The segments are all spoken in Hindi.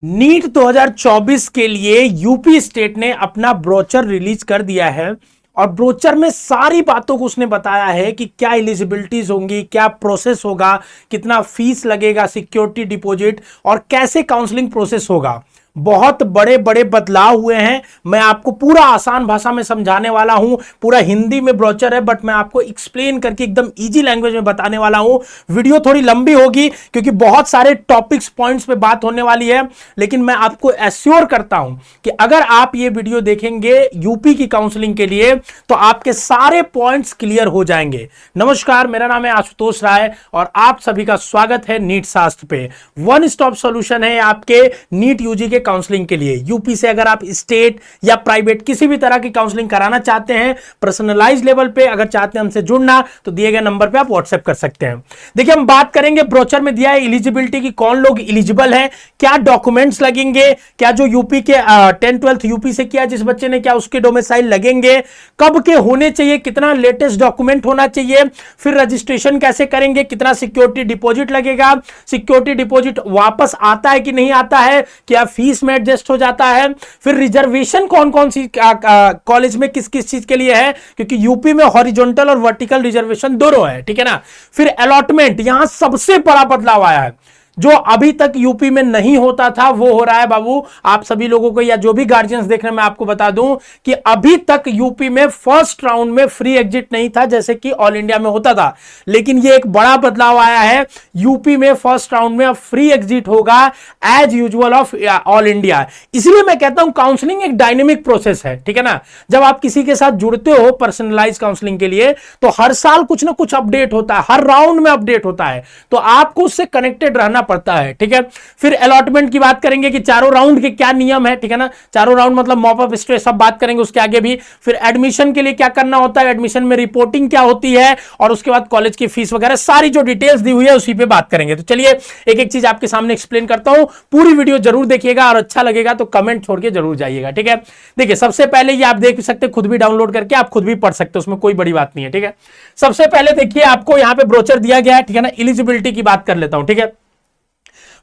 नीट 2024 के लिए यूपी स्टेट ने अपना ब्रोचर रिलीज कर दिया है और ब्रोचर में सारी बातों को उसने बताया है कि क्या एलिजिबिलिटीज होंगी, क्या प्रोसेस होगा, कितना फीस लगेगा, सिक्योरिटी डिपॉजिट और कैसे काउंसलिंग प्रोसेस होगा। बहुत बड़े बड़े बदलाव हुए हैं। मैं आपको पूरा आसान भाषा में समझाने वाला हूं। पूरा हिंदी में ब्रोचर है बट मैं आपको एक्सप्लेन करके एकदम इजी लैंग्वेज में बताने वाला हूं। वीडियो थोड़ी लंबी होगी क्योंकि बहुत सारे टॉपिक्स पॉइंट्स पे बात होने वाली है, लेकिन मैं आपको एश्योर करता हूं कि अगर आप ये वीडियो देखेंगे यूपी की काउंसलिंग के लिए तो आपके सारे पॉइंट्स क्लियर हो जाएंगे। नमस्कार, मेरा नाम है आशुतोष राय और आप सभी का स्वागत है नीट शास्त्र पे। वन स्टॉप सॉल्यूशन है आपके नीट यूजी के काउंसलिंग के लिए। यूपी से अगर आप स्टेट या प्राइवेट किसी भी तरह की काउंसलिंग कराना चाहते हैं, पर्सनलाइज लेवल पे अगर चाहते हैं हमसे जुड़ना, तो दिए गए नंबर पे आप व्हाट्सएप कर सकते हैं। देखिए, हम बात करेंगे ब्रोचर में दिया है एलिजिबिलिटी की, कौन लोग एलिजिबल है, क्या डॉक्यूमेंट्स लगेंगे, क्या जो यूपी के 10th-12th यूपी से किया जिस बच्चे ने, क्या उसके डोमिसाइल लगेंगे, कब के होने चाहिए, कितना लेटेस्ट डॉक्यूमेंट होना चाहिए, फिर रजिस्ट्रेशन कैसे करेंगे, कितना सिक्योरिटी डिपॉजिट लगेगा, सिक्योरिटी डिपॉजिट वापस आता है कि नहीं आता है, क्या फीस में एडजस्ट हो जाता है, फिर रिजर्वेशन कौन कौन सी कॉलेज में किस किस चीज के लिए है, क्योंकि यूपी में हॉरिजॉन्टल और वर्टिकल रिजर्वेशन दोनों है, ठीक है ना। फिर अलॉटमेंट, यहां सबसे बड़ा बदलाव आया है। जो अभी तक यूपी में नहीं होता था वो हो रहा है बाबू। आप सभी लोगों को या जो भी गार्जियंस देख रहे हैं, मैं आपको बता दूं कि अभी तक यूपी में फर्स्ट राउंड में फ्री एग्जिट नहीं था जैसे कि ऑल इंडिया में होता था, लेकिन ये एक बड़ा बदलाव आया है। यूपी में फर्स्ट राउंड में अब फ्री एग्जिट होगा as usual of all India. इसलिए मैं कहता हूं काउंसलिंग एक डायनेमिक प्रोसेस है, ठीक है ना। जब आप किसी के साथ जुड़ते हो पर्सनलाइज काउंसलिंग के लिए तो हर साल कुछ ना कुछ अपडेट होता है, हर राउंड में अपडेट होता है, तो आपको उससे कनेक्टेड रहना पड़ता है, ठीक है। फिर अलॉटमेंट की बात करेंगे कि चारों राउंड के क्या नियम है, ठीक है ना। चारों राउंड मतलब मॉप अप स्टेज सब बात करेंगे उसके आगे भी। फिर एडमिशन के लिए क्या करना होता है, एडमिशन में रिपोर्टिंग क्या होती है, और उसके बाद कॉलेज की फीस वगैरह सारी जो डिटेल्स दी हुई है उसी पे बात करेंगे। तो चलिए एक एक चीज आपके सामने एक्सप्लेन करता हूं। पूरी वीडियो जरूर देखिएगा और अच्छा लगेगा तो कमेंट छोड़ के जरूर जाइएगा, ठीक है। देखिए, सबसे पहले ये आप देख सकते हैं, खुद भी डाउनलोड करके आप खुद भी पढ़ सकते हो, उसमें कोई बड़ी बात नहीं है, ठीक है। सबसे पहले देखिए आपको यहां पे ब्रोचर दिया गया है, ठीक है ना। एलिजिबिलिटी की बात कर लेता हूं, ठीक है।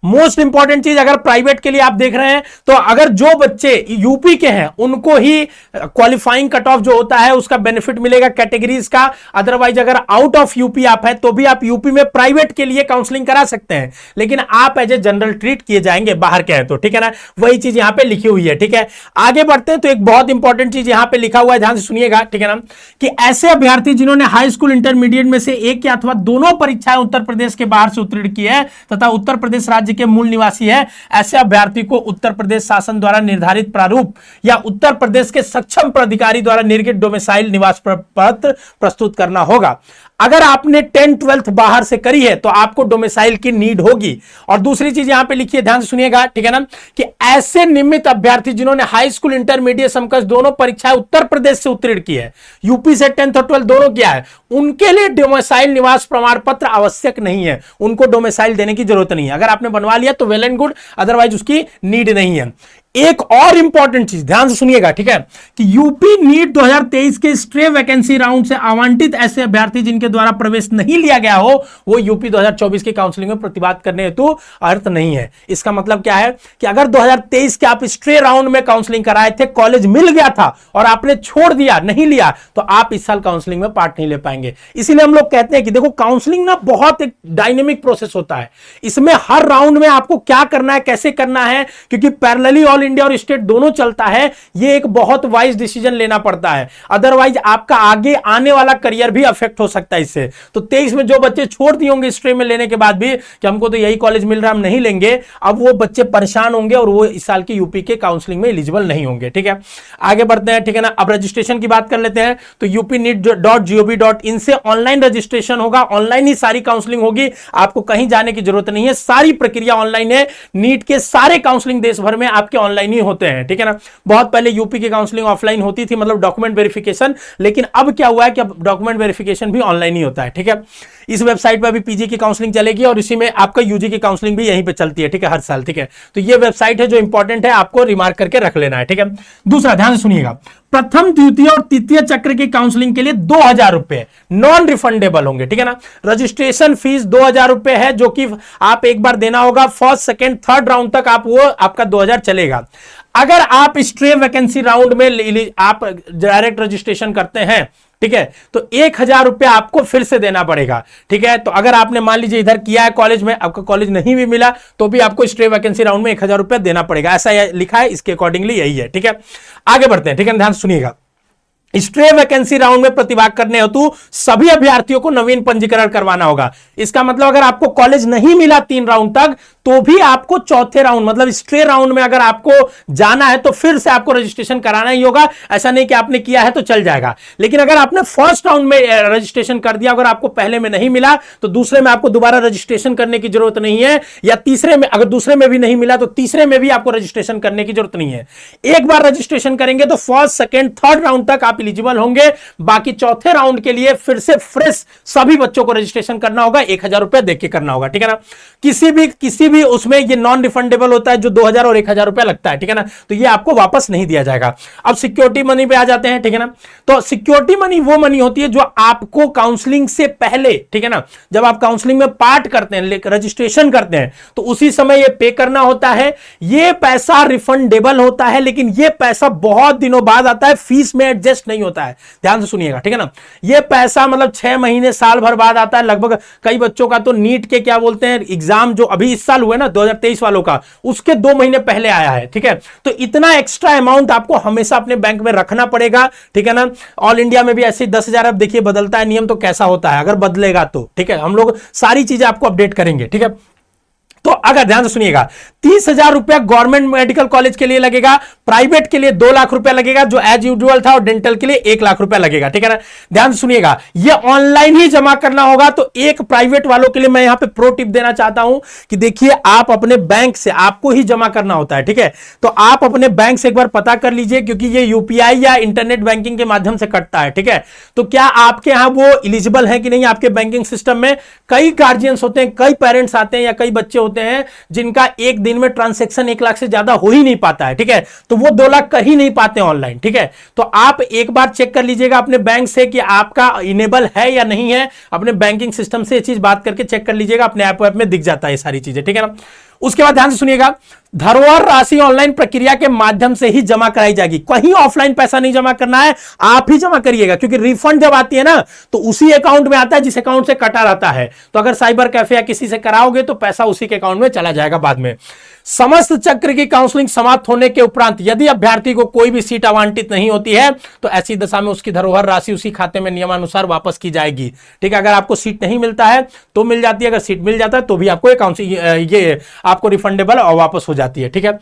मोस्ट इंपॉर्टेंट चीज, अगर प्राइवेट के लिए आप देख रहे हैं तो अगर जो बच्चे यूपी के हैं उनको ही क्वालिफाइंग कट ऑफ जो होता है उसका बेनिफिट मिलेगा कैटेगरीज का। अदरवाइज अगर आउट ऑफ यूपी आप है तो भी आप यूपी में प्राइवेट के लिए काउंसलिंग करा सकते हैं, लेकिन आप एज ए जनरल ट्रीट किए जाएंगे बाहर के हैं तो, ठीक है ना। वही चीज यहां पे लिखी हुई है, ठीक है। आगे बढ़ते हैं तो एक बहुत इंपॉर्टेंट चीज यहां पे लिखा हुआ है, ध्यान से सुनिएगा, ठीक है ना, कि ऐसे अभ्यर्थी जिन्होंने हाई स्कूल इंटरमीडिएट में से एक या अथवा दोनों परीक्षाएं उत्तर प्रदेश के बाहर से उत्तीर्ण की है तथा उत्तर प्रदेश राज्य के मूल निवासी है, ऐसे अभ्यर्थी को उत्तर प्रदेश शासन द्वारा निर्धारित प्रारूप या उत्तर प्रदेश के सक्षम प्राधिकारी द्वारा निर्गत डोमिसाइल निवास पत्र प्रस्तुत करना होगा। अगर आपने 10th-12th बाहर से करी है तो आपको डोमिसाइल की नीड होगी। और दूसरी चीज यहां पे लिखिए, ध्यान से सुनिएगा, ठीक है ना, कि ऐसे नियमित अभ्यर्थी जिन्होंने हाई स्कूल इंटरमीडिएट समकक्ष दोनों परीक्षाएं उत्तर प्रदेश से उत्तीर्ण की है, यूपी से 10th और 12th दोनों किया है, उनके लिए डोमिसाइल निवास प्रमाण पत्र आवश्यक नहीं है, उनको डोमिसाइल देने की जरूरत नहीं है। अगर आपने बनवा लिया तो वेल एंड गुड, अदरवाइज उसकी नीड नहीं है। एक और इंपॉर्टेंट चीज ध्यान से सुनिएगा, ठीक है, कि यूपी नीट 2023 के स्ट्रे वैकेंसी राउंड से आवंटित ऐसे अभ्यर्थी जिनके द्वारा प्रवेश नहीं लिया गया हो वो यूपी 2024 की काउंसलिंग में प्रतिवाद करने हेतु अर्थ नहीं है। इसका मतलब क्या है कि अगर 2023 के आप स्ट्रे राउंड में काउंसलिंग कराए थे, कॉलेज मिल गया था और आपने छोड़ दिया, नहीं लिया, तो आप इस साल काउंसलिंग में पार्ट नहीं ले पाएंगे। इसीलिए हम लोग कहते हैं कि देखो काउंसलिंग ना बहुत एक डायनेमिक प्रोसेस होता है, इसमें हर राउंड में आपको क्या करना है, कैसे करना है, क्योंकि पैरेलली ऑल इंडिया और स्टेट दोनों चलता है, ये एक बहुत वाइज डिसीजन लेना पड़ता है, अदरवाइज आपका आगे आने वाला करियर भी अफेक्ट हो सकता है इससे। तो 23 में जो बच्चे छोड़ दिए होंगे स्ट्रीम में लेने के बाद भी कि हमको तो यही कॉलेज मिल रहा है हम नहीं लेंगे, अब वो बच्चे परेशान होंगे और वो इस साल की यूपी के काउंसलिंग में एलिजिबल नहीं होंगे, ठीक है। आगे बढ़ते हैं, ठीक है ना। अब रजिस्ट्रेशन की बात कर लेते हैं तो upneet.gov.in से ऑनलाइन रजिस्ट्रेशन होगा, ऑनलाइन ही सारी काउंसलिंग होगी, आपको कहीं जाने की जरूरत नहीं है, सारी प्रक्रिया ऑनलाइन है। नीट के सारे काउंसलिंग देश भर में आपके ऑनलाइन ही होते हैं, ठीक है ना। बहुत पहले यूपी की काउंसलिंग ऑफलाइन होती थी, मतलब डॉक्यूमेंट वेरिफिकेशन, लेकिन अब क्या हुआ है कि अब डॉक्यूमेंट वेरिफिकेशन भी ऑनलाइन ही होता है, ठीक है। इस वेबसाइट पर अभी पीजी की काउंसलिंग चलेगी और इसी में आपका यूजी की काउंसलिंग भी यहीं पे चलती है, ठीक है, हर साल, ठीक है। तो ये वेबसाइट है जो इंपॉर्टेंट है, आपको रिमार्क करके रख लेना है, ठीक है। दूसरा ध्यान से सुनिएगा, प्रथम द्वितीय और तृतीय चक्र की काउंसलिंग के लिए 2,000 रुपए नॉन रिफंडेबल होंगे, ठीक है ना। रजिस्ट्रेशन फीस 2,000 रुपए है, जो कि आप एक बार देना होगा। फर्स्ट सेकंड थर्ड राउंड तक आप वो आपका 2,000 चलेगा। अगर आप स्ट्रे वैकेंसी राउंड में आप डायरेक्ट रजिस्ट्रेशन करते हैं, ठीक है, तो 1,000 रुपया आपको फिर से देना पड़ेगा, ठीक है। तो अगर आपने मान लीजिए इधर किया है कॉलेज में, आपका कॉलेज नहीं भी मिला, तो भी आपको स्ट्रे वैकेंसी राउंड में 1,000 रुपया देना पड़ेगा, ऐसा लिखा है, इसके अकॉर्डिंगली यही है, ठीक है। आगे बढ़ते हैं, ठीक है, ध्यान सुनिएगा। स्ट्रे वैकेंसी राउंड में प्रतिभाग करने हेतु सभी अभ्यर्थियों को नवीन पंजीकरण करवाना होगा। इसका मतलब अगर आपको कॉलेज नहीं मिला 3 राउंड तक, तो भी आपको चौथे राउंड मतलब स्ट्रे राउंड में अगर आपको जाना है तो फिर से आपको रजिस्ट्रेशन कराना ही होगा। ऐसा नहीं कि आपने किया है तो चल जाएगा। लेकिन अगर आपने फर्स्ट राउंड में रजिस्ट्रेशन कर दिया, अगर आपको पहले में नहीं मिला, तो दूसरे में आपको दोबारा रजिस्ट्रेशन करने की जरूरत नहीं है, या तीसरे में, अगर दूसरे में भी नहीं मिला तो तीसरे में भी आपको रजिस्ट्रेशन करने की जरूरत नहीं है। एक बार रजिस्ट्रेशन करेंगे तो फर्स्ट सेकेंड थर्ड राउंड तक आप एलिजिबल होंगे। बाकी चौथे राउंड के लिए फिर से फ्रेश सभी बच्चों को रजिस्ट्रेशन करना होगा, 1,000 रुपए देके करना होगा, ठीक है ना। किसी भी उसमें ये नॉन रिफंडेबल होता है, जो 2,000 और 1,000 रुपया लगता है, ठीक है ना, तो ये आपको वापस नहीं दिया जाएगा। अब सिक्योरिटी मनी पे आ जाते हैं, ठीक है ना। तो सिक्योरिटी मनी वो मनी होती है जो आपको काउंसलिंग से पहले, ठीक है ना, जब आप काउंसलिंग में पार्ट करते हैं, रजिस्ट्रेशन करते हैं, तो उसी समय ये पे करना होता है। ये पैसा रिफंडेबल होता है, लेकिन ये पैसा बहुत दिनों बाद आता है, फीस में एडजस्ट नहीं होता है। ध्यान से सुनिएगा, ठीक है ना। ये पैसा मतलब 6 महीने साल भर बाद आता है लगभग। कई बच्चों का तो नीट के क्या बोलते हैं एग्जाम जो अभी इस साल हुए ना 2023 वालों का, उसके 2 महीने पहले आया है, ठीक है। तो इतना एक्स्ट्रा अमाउंट आपको हमेशा अपने बैंक में रखना पड़ेगा, ठीक है ना। ऑल इंडिया में भी ऐसे 10,000 अब देखिए बदलता है नियम, तो कैसा होता है अगर बदलेगा तो, ठीक है। हम लोग सारी चीजें आपको अपडेट करेंगे, ठीक है। तो अगर ध्यान से सुनिएगा, 30,000 रुपया गवर्नमेंट मेडिकल कॉलेज के लिए लगेगा, प्राइवेट के लिए 2 लाख रुपया लगेगा जो एज यूजुअल था, और डेंटल के लिए 1 लाख रुपया लगेगा, ठीक है ना। ध्यान से सुनिएगा, ये ऑनलाइन ही जमा करना होगा। तो एक प्राइवेट वालों के लिए मैं यहां पे प्रो टिप देना चाहता हूं कि देखिए, आप अपने बैंक से आपको ही जमा करना होता है, ठीक है। तो आप अपने बैंक से एक बार पता कर लीजिए, क्योंकि ये यूपीआई या इंटरनेट बैंकिंग के माध्यम से कटता है, ठीक है। तो क्या आपके यहां वो इलिजिबल है कि नहीं आपके बैंकिंग सिस्टम में। कई गार्जियंस होते हैं, कई पेरेंट्स आते हैं या कई बच्चे होते हैं जिनका एक दिन में ट्रांजैक्शन 1 लाख से ज्यादा हो ही नहीं पाता है, ठीक है। तो वो 2 लाख कर ही नहीं पाते ऑनलाइन, ठीक है। तो आप एक बार चेक कर लीजिएगा अपने बैंक से कि आपका इनेबल है या नहीं है। अपने बैंकिंग सिस्टम से ये चीज बात करके चेक कर लीजिएगा, अपने ऐप में दिख जाता है ये सारी चीजें, ठीक है ना। उसके बाद ध्यान से सुनिएगा, धरोहर राशि ऑनलाइन प्रक्रिया के माध्यम से ही जमा कराई जाएगी। कहीं ऑफलाइन पैसा नहीं जमा करना है, आप ही जमा करिएगा, क्योंकि रिफंड जब आती है ना तो उसी अकाउंट में आता है जिस अकाउंट से कटा रहता है। तो अगर साइबर कैफे या किसी से कराओगे तो पैसा उसी के अकाउंट में चला जाएगा बाद में। समस्त चक्र की काउंसलिंग समाप्त होने के उपरांत यदि अभ्यर्थी को कोई भी सीट आवंटित नहीं होती है तो ऐसी दशा में उसकी धरोहर राशि उसी खाते में नियमानुसार वापस की जाएगी, ठीक है। अगर आपको सीट नहीं मिलता है तो मिल जाती है, अगर सीट मिल जाता है तो भी आपको ये आपको रिफंडेबल और वापस हो जाती है, ठीक है।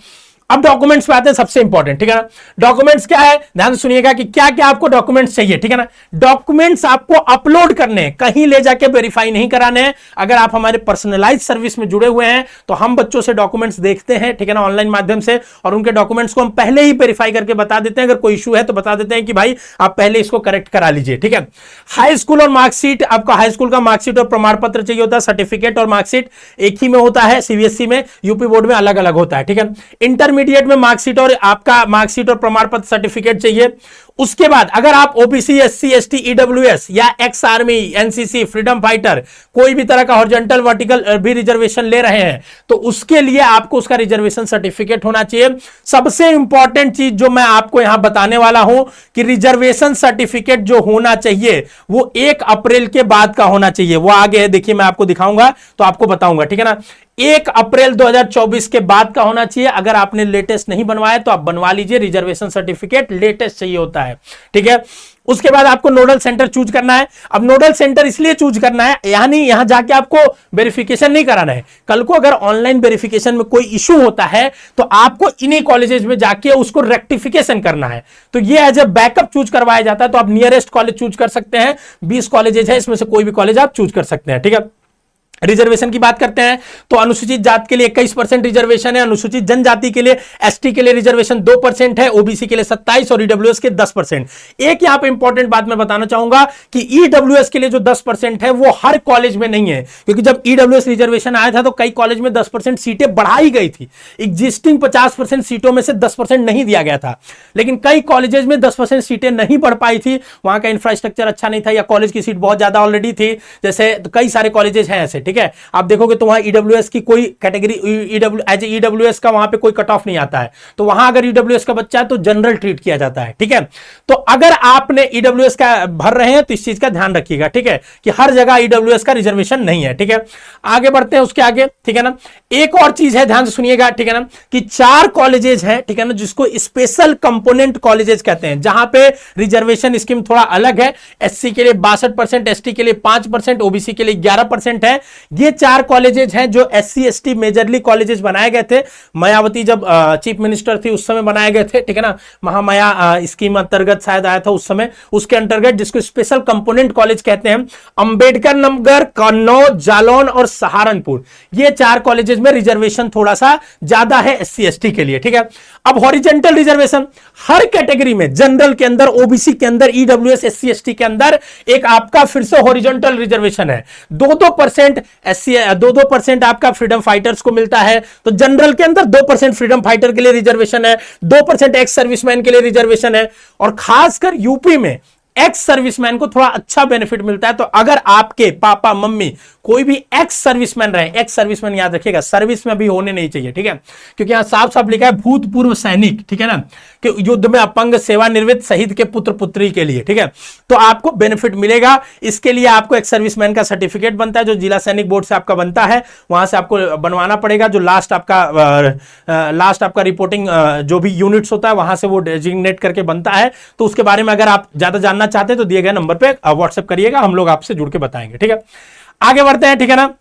अब डॉक्यूमेंट्स पे आते हैं, सबसे इंपॉर्टेंट, ठीक है ना। डॉक्यूमेंट्स क्या है, ध्यान से सुनिएगा कि क्या क्या आपको डॉक्यूमेंट्स चाहिए, ठीक है ना। डॉक्यूमेंट्स आपको अपलोड करने, कहीं ले जाके वेरीफाई नहीं कराने हैं। अगर आप हमारे पर्सनलाइज सर्विस में जुड़े हुए हैं तो हम बच्चों से डॉक्यूमेंट्स देखते हैं, ठीक है ना, ऑनलाइन माध्यम से, और उनके डॉक्यूमेंट्स को हम पहले ही वेरीफाई करके बता देते हैं। अगर कोई इशू है तो बता देते हैं कि भाई आप पहले इसको करेक्ट करा लीजिए, ठीक है। हाई स्कूल और मार्कशीट, आपका हाई स्कूल का मार्कशीट और प्रमाण पत्र चाहिए होता है। सर्टिफिकेट और मार्कशीट एक ही में होता है, सीबीएसई में, यूपी बोर्ड में अलग अलग होता है, ठीक है। इंटरमीडिएट में मार्कशीट और आपका मार्कशीट और प्रमाण पत्र सर्टिफिकेट चाहिए। उसके बाद अगर आप ओबीसी, एससी, एसटी, ईडब्ल्यूएस या ex army, NCC, freedom fighter, कोई भी तरह का हॉरिजॉन्टल वर्टिकल भी रिजर्वेशन ले रहे हैं तो उसके लिए आपको उसका रिजर्वेशन सर्टिफिकेट होना चाहिए। सबसे इंपॉर्टेंट चीज जो मैं आपको यहां बताने वाला हूं कि रिजर्वेशन सर्टिफिकेट जो होना चाहिए वो 1 अप्रैल के बाद का होना चाहिए। वो आगे है, देखिए मैं आपको दिखाऊंगा तो आपको बताऊंगा, ठीक है ना। 1 अप्रैल 2024 के बाद का होना चाहिए। अगर आपने लेटेस्ट नहीं बनवाया तो आप बनवा लीजिए, रिजर्वेशन सर्टिफिकेट लेटेस्ट चाहिए होता है, ठीक है। उसके बाद आपको नोडल सेंटर चूज करना है। अब नोडल सेंटर इसलिए चूज करना है, यानी यहां जाके आपको वेरिफिकेशन नहीं कराना है। कल को अगर ऑनलाइन वेरिफिकेशन में कोई इशू होता है तो आपको इन्हीं कॉलेजेस में जाके उसको रेक्टिफिकेशन करना है। तो ये एज ए बैकअप चूज करवाया जाता है। तो आप नियरेस्ट कॉलेज चूज कर सकते हैं, 20 कॉलेजेस है, इसमें से कोई भी कॉलेज आप चूज कर सकते हैं, ठीक है। रिजर्वेशन की बात करते हैं तो अनुसूचित जाति के लिए 21% रिजर्वेशन है, अनुसूचित जनजाति के लिए एसटी के लिए रिजर्वेशन 2% है, ओबीसी के लिए 27 और ईडब्ल्यूएस के 10%। एक यहां पे इंपॉर्टेंट बात मैं बताना चाहूंगा कि ईडब्ल्यूएस के लिए जो 10% है वो हर कॉलेज में नहीं है, क्योंकि जब ईडब्ल्यूएस रिजर्वेशन आया था तो कई कॉलेज में 10% सीटें बढ़ाई गई थी, एग्जिस्टिंग 50% सीटों में से 10% नहीं दिया गया था, लेकिन कई कॉलेजेस में 10% सीटें नहीं बढ़ पाई थी, वहां का इंफ्रास्ट्रक्चर अच्छा नहीं था या कॉलेज की सीट बहुत ज्यादा ऑलरेडी थी, जैसे तो कई सारे कॉलेजेस हैं ऐसे, ठीक है। आप देखोगे तो वहां ईडब्ल्यूएस की कोई कैटेगरी एज ईडब्ल्यूएस का वहां पे कोई कट ऑफ नहीं आता है, तो वहां अगर ईडब्ल्यूएस का बच्चा है तो जनरल ट्रीट किया जाता है, ठीक है। तो अगर आपने ईडब्ल्यूएस का भर रहे हैं तो इस चीज का ध्यान रखिएगा, ठीक है, कि हर जगह ईडब्ल्यूएस का रिजर्वेशन नहीं है, ठीक है। आगे बढ़ते हैं उसके आगे, ठीक है ना। एक और चीज है, ध्यान से सुनिएगा, ठीक है ना, कि 4 कॉलेजेस हैं, ठीक है ना, जिसको स्पेशल कंपोनेंट कॉलेजेस कहते हैं, जहां पे रिजर्वेशन स्कीम थोड़ा अलग है। एससी के लिए 62%, एसटी के लिए 5%, ओबीसी के लिए 11% है। ये 4 कॉलेजेस हैं जो एससी एसटी मेजरली कॉलेजेस बनाए गए थे, मायावती जब चीफ मिनिस्टर थी उस समय बनाए गए थे, ठीक है ना, महामाया स्कीम अंतर्गत शायद आया था उस समय, उसके अंतर्गत, जिसको स्पेशल कंपोनेंट कॉलेज कहते हैं। अंबेडकर नगर, कन्नौज, जालौन और सहारनपुर, ये 4 कॉलेजेस में रिजर्वेशन थोड़ा सा ज्यादा है एससी एसटी के लिए, ठीक है। अब हॉरिजेंटल रिजर्वेशन हर कैटेगरी में, जनरल के अंदर, ओबीसी के अंदर, ईडब्ल्यूएस, एससी एसटी के अंदर एक आपका फिर से हॉरिजॉन्टल रिजर्वेशन है। 2% एससी, 2% आपका फ्रीडम फाइटर्स को मिलता है, तो जनरल के अंदर 2% फ्रीडम फाइटर के लिए रिजर्वेशन है, 2% एक्स सर्विसमैन के लिए रिजर्वेशन है, और खासकर यूपी में एक्स सर्विसमैन को थोड़ा अच्छा बेनिफिट मिलता है। तो अगर आपके पापा मम्मी कोई भी एक्स सर्विसमैन रहे, एक्स सर्विसमैन याद रखिएगा, सर्विस में भी होने नहीं चाहिए, ठीक है, क्योंकि यहां साफ साफ लिखा है भूतपूर्व सैनिक, ठीक है ना, कि युद्ध में अपंग, सेवानिवृत्त, शहीद के पुत्र पुत्री के लिए, ठीक है, तो आपको बेनिफिट मिलेगा। इसके लिए आपको एक्स सर्विसमैन का सर्टिफिकेट बनता है, जो जिला सैनिक बोर्ड से आपका बनता है, वहां से आपको बनवाना पड़ेगा, जो लास्ट आपका रिपोर्टिंग जो भी यूनिट्स होता है वहां से वो डेजिग्नेट करके बनता है। तो उसके बारे में अगर आप ज्यादा जानना चाहते हैं तो दिए गए नंबर पे व्हाट्सएप करिएगा, हम लोग आपसे जुड़ के बताएंगे, ठीक है। आगे बढ़ते हैं, ठीक है ना।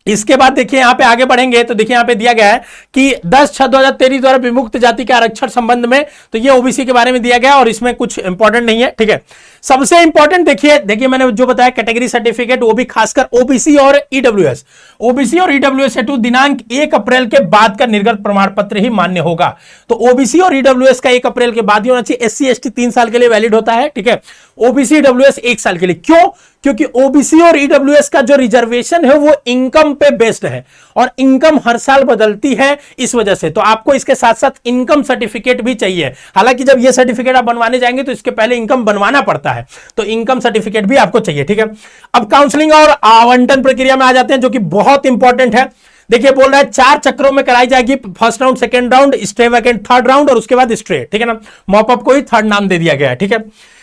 इसके बाद देखिए यहां पे आगे बढ़ेंगे तो देखिए यहां पे दिया गया है कि 10/6/2023 द्वारा विमुक्त जाति के आरक्षण संबंध में, तो ये ओबीसी के बारे में दिया गया और इसमें कुछ इंपॉर्टेंट नहीं है, ठीक है। सबसे इंपॉर्टेंट देखिए मैंने जो बताया कैटेगरी सर्टिफिकेट, वो भी खासकर ओबीसी और ईडब्ल्यूएस, ओबीसी और ईडब्ल्यूएस हेतु दिनांक 1 अप्रैल के बाद का निर्गत प्रमाण पत्र ही मान्य होगा। तो ओबीसी और ईडब्ल्यूएस का 1 अप्रैल के बाद ही होना चाहिए। एससी एसटी 3 साल के लिए वैलिड होता है, ठीक है। ओबीसी ईडब्ल्यूएस 1 साल के लिए। क्यों? क्योंकि ओबीसी और ईडब्ल्यूएस का जो रिजर्वेशन है वो इनकम पे बेस्ड है और इनकम हर साल बदलती है, इस वजह से तो आपको इसके साथ साथ इनकम सर्टिफिकेट भी चाहिए। हालांकि जब ये सर्टिफिकेट आप बनवाने जाएंगे तो इसके पहले इनकम बनवाना पड़ता है, तो इनकम सर्टिफिकेट भी आपको चाहिए, ठीक है। अब काउंसलिंग और आवंटन प्रक्रिया में आ जाते हैं, जो कि बहुत इंपॉर्टेंट है। देखिए बोल रहा है 4 चक्रों में कराई जाएगी, first round, second round, stay vacant third round और उसके बाद स्ट्रे, ठीक है ना। मॉपअप को ही थर्ड नाम दे दिया गया है, ठीक है।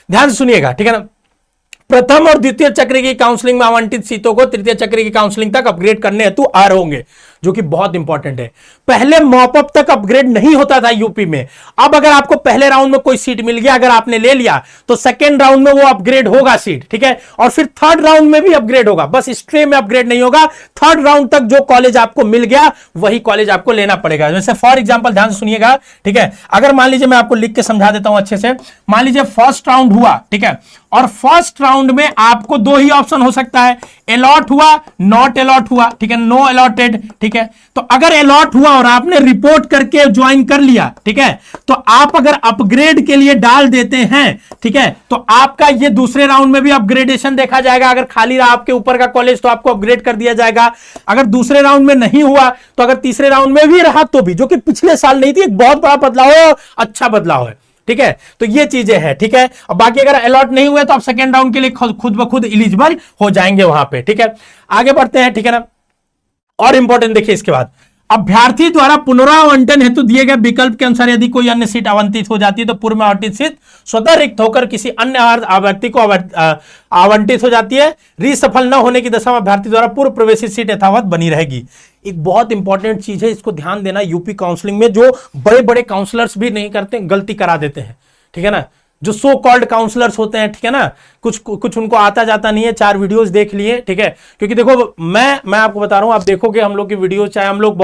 ध्यान से सुनिएगा, ठीक है ना। प्रथम और द्वितीय चक्र की काउंसलिंग में आवंटित सीटों को तृतीय चक्र की काउंसलिंग तक अपग्रेड करने हेतु अर्ह होंगे, जो कि बहुत इंपॉर्टेंट है। पहले मॉपअप तक अपग्रेड नहीं होता था यूपी में, अब अगर आपको पहले राउंड में कोई सीट मिल गया, अगर आपने ले लिया, तो सेकेंड राउंड में वो अपग्रेड होगा सीट, ठीक है, और फिर थर्ड राउंड में भी अपग्रेड होगा, बस स्ट्रे में अपग्रेड नहीं होगा। थर्ड राउंड तक जो कॉलेज आपको मिल गया वही कॉलेज आपको लेना पड़ेगा। जैसे फॉर एग्जाम्पल ध्यान से सुनिएगा, ठीक है, अगर मान लीजिए, मैं आपको लिख के समझा देता हूं अच्छे से, मान लीजिए फर्स्ट राउंड हुआ, ठीक है, और फर्स्ट राउंड में आपको 2 ही ऑप्शन हो सकता है, अलॉट हुआ, नॉट अलॉट हुआ, ठीक है, नो अलॉटेड, ठीक है। तो अगर अलॉट हुआ और आपने रिपोर्ट करके ज्वाइन कर लिया, ठीक है, तो आप अगर अपग्रेड के लिए डाल देते हैं, ठीक है, तो आपका ये दूसरे राउंड में भी अपग्रेडेशन देखा जाएगा। अगर खाली रहा आपके ऊपर का कॉलेज तो आपको अपग्रेड कर दिया जाएगा। अगर दूसरे राउंड में नहीं हुआ तो अगर तीसरे राउंड में भी रहा तो भी, जो कि पिछले साल नहीं थी, एक बहुत बड़ा बदलाव है, अच्छा बदलाव है, ठीक है। तो ये चीजें हैं, ठीक है। और बाकी अगर अलॉट नहीं हुए तो आप सेकेंड राउंड के लिए खुद ब खुद एलिजिबल हो जाएंगे वहां पे, ठीक है। आगे बढ़ते हैं, ठीक है ना। और इंपॉर्टेंट देखिए इसके बाद, अभ्यर्थी द्वारा पुनरावंटन हेतु दिए गए विकल्प के अनुसार यदि कोई अन्य सीट आवंटित हो जाती है तो पूर्व में आवंटित सीट स्वतः रिक्त होकर किसी अन्य अभ्यर्थी को आवंटित हो जाती है। रीसफल न होने की दशा में अभ्यर्थी द्वारा पूर्व प्रवेशित सीट यथावत बनी रहेगी। एक बहुत इंपॉर्टेंट चीज है, इसको ध्यान देना। यूपी काउंसलिंग में जो बड़े बड़े काउंसलर्स भी नहीं करते, गलती करा देते हैं, ठीक है ना। जो सो कॉल्ड काउंसलर्स होते हैं, ठीक है ना, कुछ उनको आता जाता नहीं है, 4 वीडियोस देख लिए, ठीक है, क्योंकि देखो मैं आपको बता रहा हूं, आप देखोगे हम लोग की वीडियो, चाहे हम लोग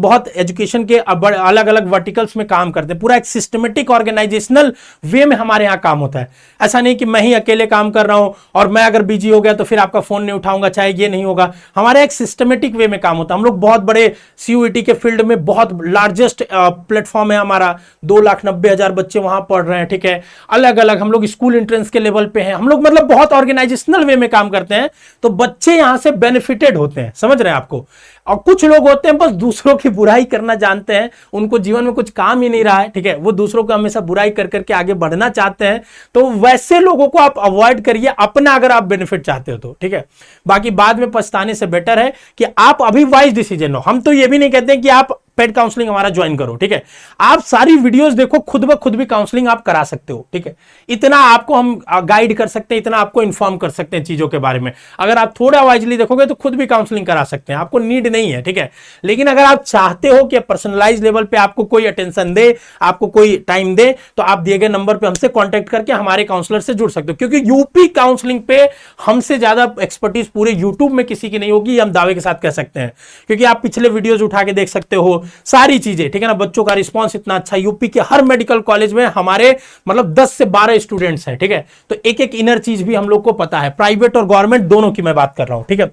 बहुत एजुकेशन के अलग अलग वर्टिकल्स में काम करते हैं, पूरा एक सिस्टमेटिक ऑर्गेनाइजेशनल वे में हमारे यहाँ काम होता है। ऐसा नहीं कि मैं ही अकेले काम कर रहा हूं और मैं अगर बिजी हो गया तो फिर आपका फोन नहीं उठाऊंगा, चाहे ये नहीं होगा। हमारा एक सिस्टमेटिक वे में काम होता है। हम लोग बहुत बड़े CUET के फील्ड में बहुत लार्जेस्ट प्लेटफॉर्म है हमारा, 2,90,000 बच्चे वहां पढ़ रहे हैं, ठीक है, अलग अलग हम लोग स्कूल एंट्रेंस के लेवल पे हैं, हम लोग मतलब बहुत ऑर्गेनाइजेशनल वे में काम करते हैं, तो बच्चे यहां से बेनिफिटेड होते हैं, समझ रहे हैं आपको। और कुछ लोग होते हैं बस दूसरों की बुराई करना जानते हैं, उनको जीवन में कुछ काम ही नहीं रहा है, ठीक है, वो दूसरों को हमेशा बुराई कर करके आगे बढ़ना चाहते हैं, तो वैसे लोगों को आप अवॉइड करिए, अपना अगर आप बेनिफिट चाहते हो तो, ठीक है। बाकी बाद में पछताने से बेटर है कि आप अभी वाइज डिसीजन लो। हम तो ये भी नहीं कहते कि आप पेड काउंसलिंग हमारा ज्वाइन करो, ठीक है, आप सारी वीडियोस देखो, खुद ब खुद भी काउंसलिंग आप करा सकते हो, ठीक है, इतना आपको हम गाइड कर सकते हैं, इतना आपको इन्फॉर्म कर सकते हैं चीजों के बारे में। अगर आप थोड़ा वाइजली देखोगे तो खुद भी काउंसलिंग करा सकते हैं, आपको नीड नहीं है, ठीक है। लेकिन अगर आप चाहते हो कि पर्सनलाइज लेवल पे आपको कोई अटेंशन दे, आपको कोई टाइम दे, तो आप दिए गए नंबर पे हमसे कांटेक्ट करके हमारे काउंसलर से जुड़ सकते हो, क्योंकि यूपी काउंसलिंग पे हमसे ज्यादा एक्सपर्टीज पूरे यूट्यूब में किसी की नहीं होगी, हम दावे के साथ कह सकते हैं, क्योंकि आप पिछले वीडियोज उठा के देख सकते हो सारी चीजें, ठीक है ना। बच्चों का रिस्पांस इतना अच्छा, यूपी के हर मेडिकल कॉलेज में हमारे मतलब 10 से 12 स्टूडेंट्स हैं, ठीक है, तो एक एक इनर चीज भी हम लोग को पता है, प्राइवेट और गवर्नमेंट दोनों की मैं बात कर रहा हूं, ठीक है।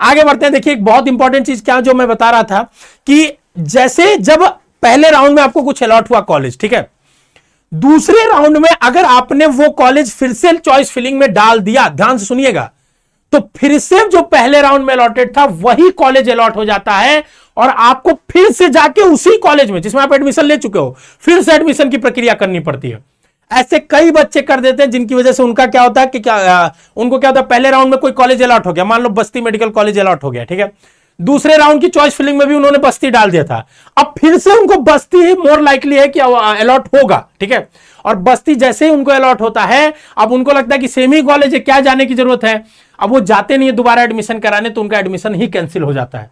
आगे बढ़ते हैं। देखिए एक बहुत इंपॉर्टेंट चीज क्या जो मैं बता रहा था कि जैसे जब पहले राउंड में आपको कुछ अलॉट हुआ कॉलेज, ठीक है, दूसरे राउंड में अगर आपने वो कॉलेज फिर से चॉइस फिलिंग में डाल दिया, ध्यान से सुनिएगा, तो फिर से जो पहले राउंड में अलॉटेड था वही कॉलेज अलॉट हो जाता है और आपको फिर से जाके उसी कॉलेज में जिसमें आप एडमिशन ले चुके हो फिर से एडमिशन की प्रक्रिया करनी पड़ती है। ऐसे कई बच्चे कर देते हैं जिनकी वजह से उनका क्या होता है कि उनको क्या होता है, पहले राउंड में कोई कॉलेज अलॉट हो गया, मान लो बस्ती मेडिकल कॉलेज अलॉट हो गया, ठीक है, दूसरे राउंड की चॉइस फिलिंग में भी उन्होंने बस्ती डाल दिया था, अब फिर से उनको बस्ती ही मोर लाइकली है कि अलॉट होगा, ठीक है, और बस्ती जैसे ही उनको अलॉट होता है अब उनको लगता है कि सेम ही कॉलेज है, क्या जाने की जरूरत है, अब वो जाते नहीं है दोबारा एडमिशन कराने, तो उनका एडमिशन ही कैंसिल हो जाता है।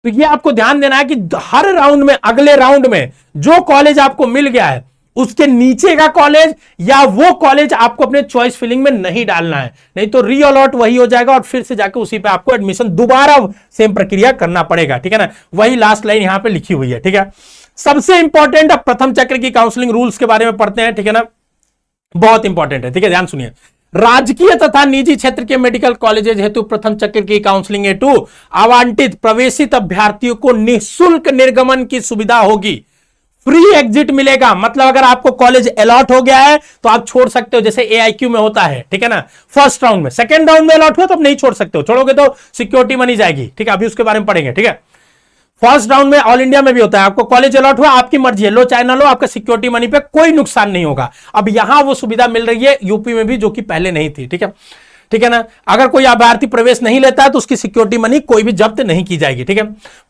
तो ये आपको ध्यान देना है कि हर राउंड में, अगले राउंड में जो कॉलेज आपको मिल गया है उसके नीचे का कॉलेज या वो कॉलेज आपको अपने चॉइस फिलिंग में नहीं डालना है, नहीं तो री अलॉट वही हो जाएगा और फिर से जाकर उसी पे आपको एडमिशन दोबारा सेम प्रक्रिया करना पड़ेगा, ठीक है ना। वही लास्ट लाइन यहां पे लिखी हुई है, ठीक है। सबसे इंपॉर्टेंट अब प्रथम चक्र की काउंसलिंग रूल्स के बारे में पढ़ते हैं, ठीक है ना, बहुत इंपॉर्टेंट है, ठीक है, ध्यान सुनिए। राजकीय तथा निजी क्षेत्र के मेडिकल कॉलेजेस हेतु प्रथम चक्र की काउंसलिंग हेतु आवंटित प्रवेशित अभ्यर्थियों को निःशुल्क निर्गमन की सुविधा होगी, फ्री एग्जिट मिलेगा। मतलब अगर आपको कॉलेज अलॉट हो गया है तो आप छोड़ सकते हो, जैसे AIQ में होता है, ठीक है ना, फर्स्ट राउंड में, सेकंड राउंड में अलॉट हुआ तो आप नहीं छोड़ सकते हो, छोड़ोगे तो सिक्योरिटी मनी जाएगी, ठीक है, अभी उसके बारे में पढ़ेंगे, ठीक है। फर्स्ट राउंड में ऑल इंडिया में भी होता है, आपको कॉलेज अलॉट हुआ, आपकी मर्जी है, लो चाहे ना लो, आपका सिक्योरिटी मनी पे कोई नुकसान नहीं होगा। अब यहां वो सुविधा मिल रही है यूपी में भी, जो कि पहले नहीं थी, ठीक है, ठीक है ना। अगर कोई अभ्यर्थी प्रवेश नहीं लेता है तो उसकी सिक्योरिटी मनी कोई भी जब्त नहीं की जाएगी, ठीक है।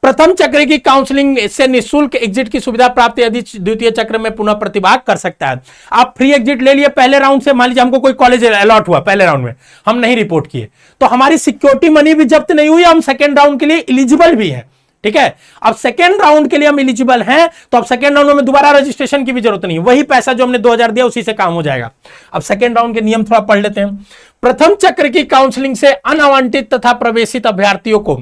प्रथम चक्र की काउंसलिंग से निःशुल्क एग्जिट की सुविधा प्राप्त यदि द्वितीय चक्र में पुनः प्रतिभाग कर सकता है। आप फ्री एग्जिट ले लिए पहले राउंड से, मान लीजिए हमको कोई कॉलेज अलॉट हुआ पहले राउंड में, हम नहीं रिपोर्ट किए तो हमारी सिक्योरिटी मनी भी जब्त नहीं हुई, हम सेकेंड राउंड के लिए एलिजिबल भी है, ठीक है। अब सेकेंड राउंड के लिए हम एलिजिबल हैं तो अब सेकेंड राउंड में दोबारा रजिस्ट्रेशन की भी जरूरत नहीं, वही पैसा जो हमने 2000 दिया उसी से काम हो जाएगा। अब सेकेंड राउंड के नियम थोड़ा पढ़ लेते हैं। प्रथम चक्र की काउंसलिंग से अनावंटित तथा प्रवेशित अभ्यर्थियों को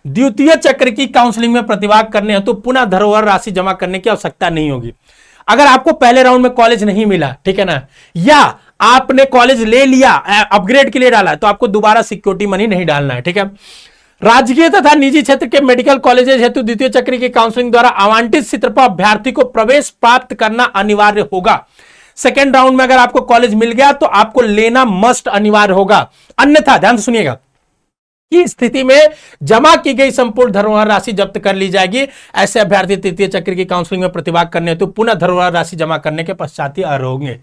द्वितीय चक्र की काउंसलिंग में प्रतिभाग करने हेतु पुनः धरोहर राशि जमा करने की आवश्यकता नहीं होगी। अगर आपको पहले राउंड में कॉलेज नहीं मिला, ठीक है ना, या आपने कॉलेज ले लिया, अपग्रेड के लिए डाला, तो आपको दोबारा सिक्योरिटी मनी नहीं डालना है, ठीक है। राजकीय तथा निजी क्षेत्र के मेडिकल कॉलेजेस हेतु द्वितीय चक्र की काउंसलिंग द्वारा आवंटित क्षेत्र पर अभ्यर्थी को प्रवेश प्राप्त करना अनिवार्य होगा। सेकेंड राउंड में अगर आपको कॉलेज मिल गया तो आपको लेना मस्ट अनिवार्य होगा, अन्यथा ध्यान से सुनिएगा की स्थिति में जमा की गई संपूर्ण धरोहर राशि जब्त कर ली जाएगी। ऐसे अभ्यर्थी तृतीय चक्र की काउंसलिंग में प्रतिभाग करने हेतु पुनः धरोहर राशि जमा करने के पश्चात ही अर्ह होंगे।